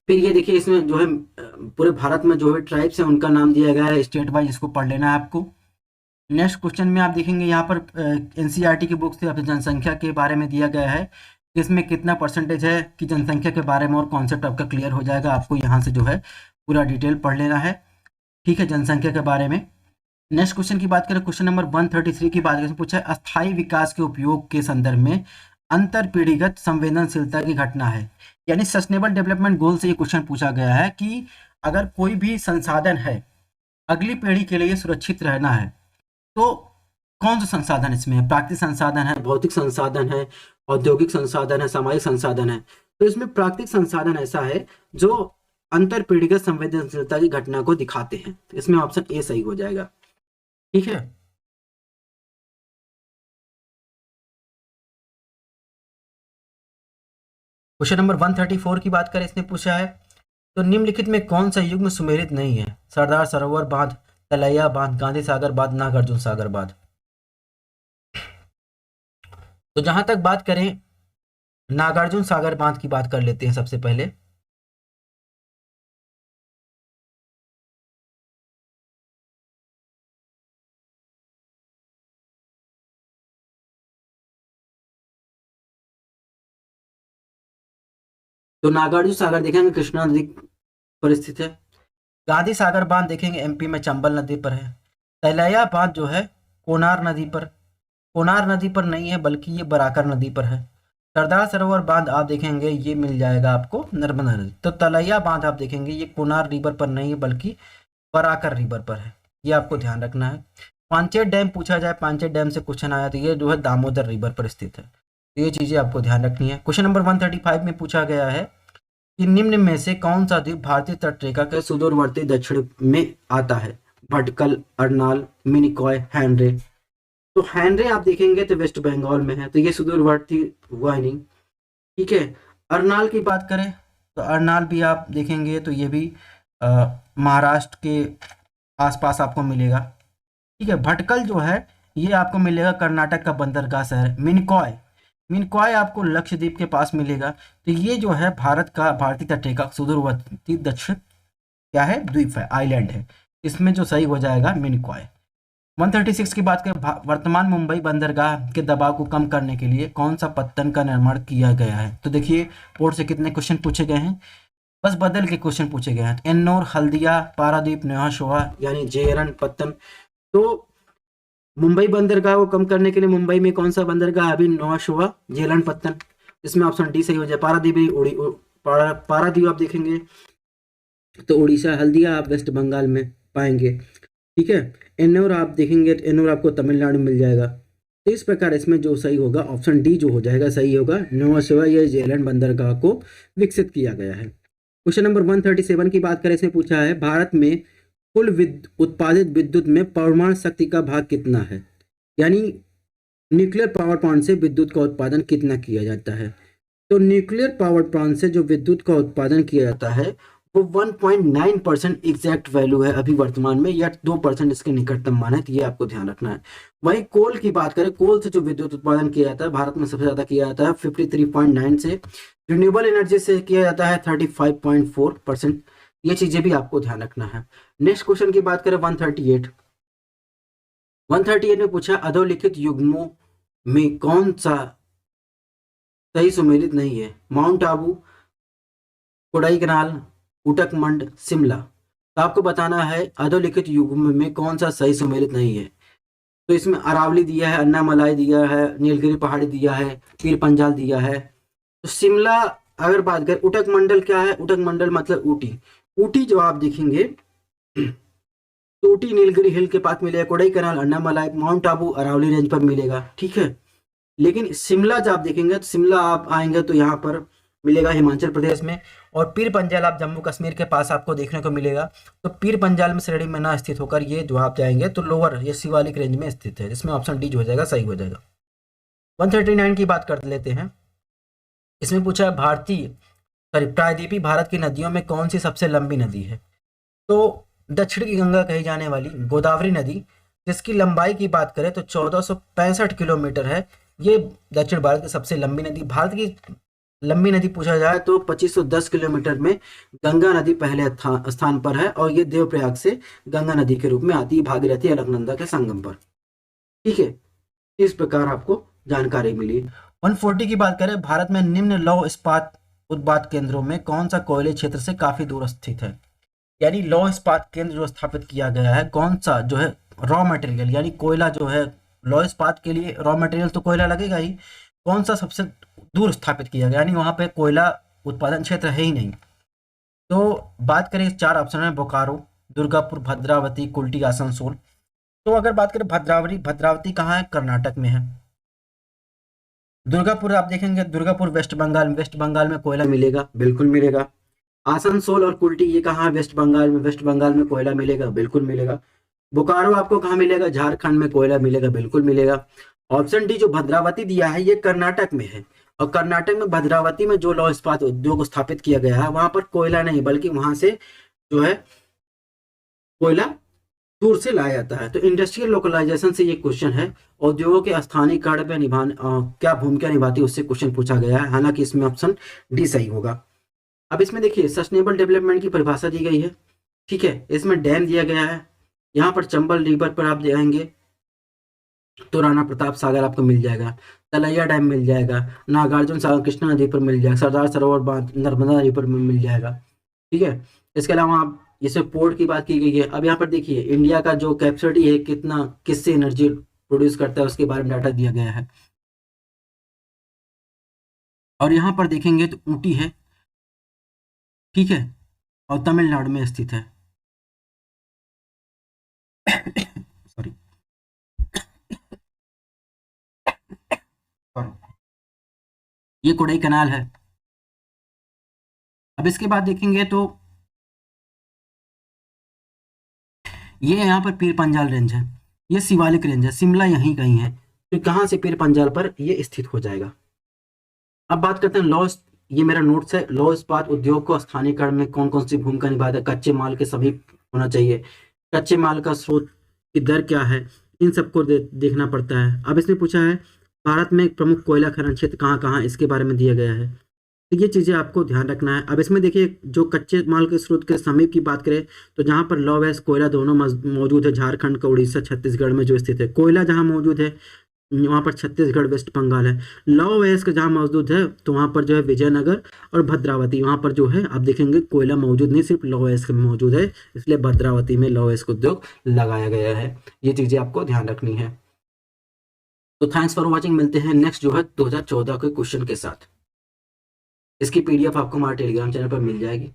फिर ये देखिए इसमें जो है पूरे भारत में जो है ट्राइब्स है उनका नाम दिया गया है स्टेट वाइज, इसको पढ़ लेना है आपको। नेक्स्ट क्वेश्चन में आप देखेंगे यहाँ पर एनसीईआरटी की बुक से आपसे जनसंख्या के बारे में दिया गया है, इसमें कितना परसेंटेज है कि जनसंख्या के बारे में, और कॉन्सेप्ट आपका क्लियर हो जाएगा। आपको यहाँ से जो है पूरा डिटेल पढ़ लेना है, ठीक है, जनसंख्या के बारे में। नेक्स्ट क्वेश्चन की बात करें, क्वेश्चन नंबर 133 की बात करें, पूछा है अस्थायी विकास के उपयोग के संदर्भ में अंतर पीढ़ीगत संवेदनशीलता की घटना है, यानी सस्टेनेबल डेवलपमेंट गोल से ये क्वेश्चन पूछा गया है कि अगर कोई भी संसाधन है अगली पीढ़ी के लिए सुरक्षित रहना है तो कौन सा संसाधन इसमें है, प्राकृतिक संसाधन है, भौतिक संसाधन है, औद्योगिक संसाधन है, सामाजिक संसाधन है। तो इसमें प्राकृतिक संसाधन ऐसा है जो अंतर पीढ़ीगत संवेदनशीलता की घटना को दिखाते हैं, तो इसमें ऑप्शन ए सही हो जाएगा, ठीक है। क्वेश्चन नंबर 134 की बात करें, इसने पूछा है तो निम्नलिखित में कौन सा युग्म सुमेलित नहीं है, सरदार सरोवर बांध, तलैया बांध, गांधी सागर बांध, नागार्जुन सागर बांध। तो जहां तक बात करें नागार्जुन सागर बांध की बात कर लेते हैं सबसे पहले। तो नागार्जुन सागर देखेंगे कृष्णा नदी पर स्थित है। गांधी सागर बांध देखेंगे एमपी में चंबल नदी पर है। तलैया बांध जो है कोनार नदी पर, कोनार नदी पर नहीं है बल्कि ये बराकर नदी पर है। सरदार सरोवर बांध आप देखेंगे ये मिल जाएगा आपको नर्मदा नदी। तो तलैया बांध आप देखेंगे ये कोनार रिवर पर नहीं है बल्कि बराकर रिवर पर है, ये आपको ध्यान रखना है। पांचेत डैम पूछा जाए, पांचेत डैम से क्वेश्चन आया तो ये जो है दामोदर रिवर पर स्थित है, तो ये चीजें आपको ध्यान रखनी है। क्वेश्चन नंबर 135 में पूछा गया है कि निम्न में से कौन सा द्वीप भारतीय तटरेखा के सुदूरवर्ती दक्षिण में आता है, भटकल, अर्नाल, मिनिकॉय, हैंड्रे। तो हैंड्रे आप देखेंगे तो वेस्ट बंगाल में है, तो ये सुदूरवर्ती हुआ ही नहीं, ठीक है। अर्नाल की बात करें तो अर्नाल भी आप देखेंगे तो ये भी महाराष्ट्र के आसपास आपको मिलेगा, ठीक है। भटकल जो है ये आपको मिलेगा कर्नाटक का बंदरगाह शहर। मिनिकॉय, मिनकॉय आपको लक्षद्वीप के पास मिलेगा। तो ये जो है भारत का, भारतीय तट का सुदूरवर्ती दक्षिण क्या है, द्वीप है, आइलैंड है। इसमें जो सही हो जाएगा मिनकॉय। 136 की बात करें, वर्तमान मुंबई बंदरगाह के दबाव को कम करने के लिए कौन सा पत्तन का निर्माण किया गया है। तो देखिए बोर्ड से कितने क्वेश्चन पूछे गए हैं, बस बदल के क्वेश्चन पूछे गए हैं। एन्नोर, हल्दिया, पारादीप, नया शोआ यानी जेएरएन पत्तन। तो मुंबई बंदरगाह को कम करने के लिए मुंबई में कौन सा बंदरगाह, अभी नया शोआ, जेएरएन पत्तन। इसमें ऑप्शन डी सही हो जाए। पारादीप पारादीप आप देखेंगे तो उड़ीसा, हल्दिया आप वेस्ट बंगाल में पाएंगे, ठीक है। एन्नोर आप देखेंगे तो एन्नोर आपको तमिलनाडु में मिल जाएगा। तो इस प्रकार इसमें जो सही होगा ऑप्शन डी जो हो जाएगा सही होगा। नोवा शेवा या जेएलएन बंदरगाह को विकसित किया गया है। क्वेश्चन नंबर 137 की बात करें, इसमें पूछा है भारत में कुल उत्पादित विद्युत में परमाणु शक्ति का भाग कितना है, यानी न्यूक्लियर पावर प्लांट से विद्युत का उत्पादन कितना किया जाता है। तो न्यूक्लियर पावर प्लांट से जो विद्युत का उत्पादन किया जाता है वो 1.9% एग्जैक्ट वैल्यू है अभी वर्तमान में, या 2% इसके निकटतम मान है, तो ये आपको ध्यान रखना है। वही कोल की बात करें, कोल से जो विद्युत उत्पादन किया जाता है भारत में सबसे ज्यादा किया जाता है 53.9 से, रिन्यूएबल एनर्जी से किया जाता है 35.4%। ये चीजें भी आपको ध्यान रखना है। नेक्स्ट क्वेश्चन की बात करें 138 में पूछा अधोलिखित युग्मों में कौन सा सही सुमेलित नहीं है। माउंट आबू, कोडाईकनाल, उटकमंड, शिमला। तो आपको बताना है अधोलिखित युग्म में कौन सा सही सुमेलित नहीं है। तो इसमें अरावली दिया है, अन्नामलाई दिया है, नीलगिरी पहाड़ी दिया है, पीर पंजाल दिया है। तो शिमला अगर बात करें, उटक मंडल क्या है, उटक मंडल मतलब ऊटी। ऊटी जो आप देखेंगे तो ऊटी नीलगिरी हिल के पास मिलेगा, कोडाईकनाल, अन्नामलाई, माउंट आबू अरावली रेंज पर मिलेगा, ठीक है। लेकिन शिमला जब आप देखेंगे तो शिमला आप आएंगे तो यहाँ पर मिलेगा हिमाचल प्रदेश में, और पीर पंजाल आप जम्मू कश्मीर के पास आपको देखने को मिलेगा। तो पीर पंजाल में श्रेणी में ना स्थित होकर ये जो आप जाएंगे तो लोअर ये शिवालिक रेंज में स्थित है, जिसमें ऑप्शन डी जो हो जाएगा सही हो जाएगा। 139 की बात कर लेते हैं। इसमें पूछा है प्रायद्वीपीय भारत की नदियों में कौन सी सबसे लंबी नदी है। तो दक्षिण की गंगा कही जाने वाली गोदावरी नदी, जिसकी लंबाई की बात करें तो 1465 किलोमीटर है। ये दक्षिण भारत की सबसे लंबी नदी। भारत की लंबी नदी पूछा जाए तो 2510 किलोमीटर में गंगा नदी पहले स्थान पर है, और ये देवप्रयाग से गंगा नदी के रूप में आती है भागीरथी अलकनंदा के संगम पर, ठीक है। इस प्रकार आपको जानकारी मिली। 140 की बात करें, भारत में निम्न लौह इस्पात उत्पाद केंद्रों में कौन सा कोयले क्षेत्र से काफी दूर स्थित है। यानी लौह इस्पात केंद्र जो स्थापित किया गया है, कौन सा जो है रॉ मटेरियल, यानी कोयला जो है, लौह इस्पात के लिए रॉ मटेरियल तो कोयला लगेगा ही, कौन सा सबसे दूर स्थापित किया गया, यानी वहां पे कोयला उत्पादन क्षेत्र है ही नहीं। तो बात करें इस 4 ऑप्शन में, बोकारो, दुर्गापुर, भद्रावती, कुल्टी, आसनसोल। तो अगर बात करें भद्रावती कहाँ है, कर्नाटक में है। दुर्गापुर आप देखेंगे, दुर्गापुर वेस्ट बंगाल में कोयला मिलेगा, बिल्कुल मिलेगा। आसनसोल और कुल्टी ये कहाँ है, वेस्ट बंगाल में कोयला मिलेगा, बिल्कुल मिलेगा। बोकारो आपको कहाँ मिलेगा, झारखंड में कोयला मिलेगा, बिल्कुल मिलेगा। ऑप्शन डी जो भद्रावती दिया है ये कर्नाटक में है, और कर्नाटक में भद्रावती में जो लौह इस्पात उद्योग स्थापित किया गया है वहां पर कोयला नहीं, बल्कि वहां से जो है कोयला दूर से लाया जाता है। तो इंडस्ट्रियल लोकलाइजेशन से ये क्वेश्चन है, उद्योगों के स्थानीयकरण में क्या भूमिका निभाती है उससे क्वेश्चन पूछा गया है। हालांकि इसमें ऑप्शन डी सही होगा। अब इसमें देखिए सस्टेनेबल डेवलपमेंट की परिभाषा दी गई है, ठीक है। इसमें डैम दिया गया है, यहाँ पर चंबल रिवर पर आप जाएंगे तो राणा प्रताप सागर आपको मिल जाएगा, तलैया डैम मिल जाएगा, नागार्जुन सागर कृष्णा नदी पर मिल जाएगा, सरदार सरोवर बांध नर्मदा नदी पर मिल जाएगा, ठीक है। इसके अलावा आप जैसे पोर्ट की बात की गई है। अब यहाँ पर देखिए इंडिया का जो कैपेसिटी है कितना, किससे एनर्जी प्रोड्यूस करता है उसके बारे में डाटा दिया गया है। और यहाँ पर देखेंगे तो ऊटी है, ठीक है, और तमिलनाडु में स्थित है। सॉरी, ये कोडाई कनाल है। अब इसके बाद देखेंगे तो ये यहाँ पर पीर पंजाल रेंज है, ये शिवालिक रेंज है, शिमला यहीं कहीं है। तो कहाँ से पीर पंजाल पर ये स्थित हो जाएगा। अब बात करते हैं लॉ, ये मेरा नोट्स है। लौह इस्पात उद्योग को स्थानीयकरण में कौन कौन सी भूमिका निभाता है। कच्चे माल के सभी होना चाहिए, कच्चे माल का स्रोत की दर क्या है, इन सबको देखना पड़ता है। अब इसने पूछा है भारत में एक प्रमुख कोयला खनन क्षेत्र कहाँ कहाँ, इसके बारे में दिया गया है। तो ये चीज़ें आपको ध्यान रखना है। अब इसमें देखिए, जो कच्चे माल के स्रोत के समीप की बात करें तो जहाँ पर लौह अयस्क कोयला दोनों मौजूद है, झारखंड का उड़ीसा छत्तीसगढ़ में जो स्थित है, कोयला जहाँ मौजूद है वहाँ पर छत्तीसगढ़ वेस्ट बंगाल है। लौह अयस्क जहाँ मौजूद है तो वहाँ पर जो है विजयनगर और भद्रावती, वहाँ पर जो है आप देखेंगे कोयला मौजूद नहीं, सिर्फ लौह अयस्क मौजूद है, इसलिए भद्रावती में लौह अयस्क उद्योग लगाया गया है। ये चीज़ें आपको ध्यान रखनी है। तो थैंक्स फॉर वॉचिंग, मिलते हैं नेक्स्ट जो है 2014 के क्वेश्चन के साथ। इसकी पीडीएफ आपको हमारे टेलीग्राम चैनल पर मिल जाएगी।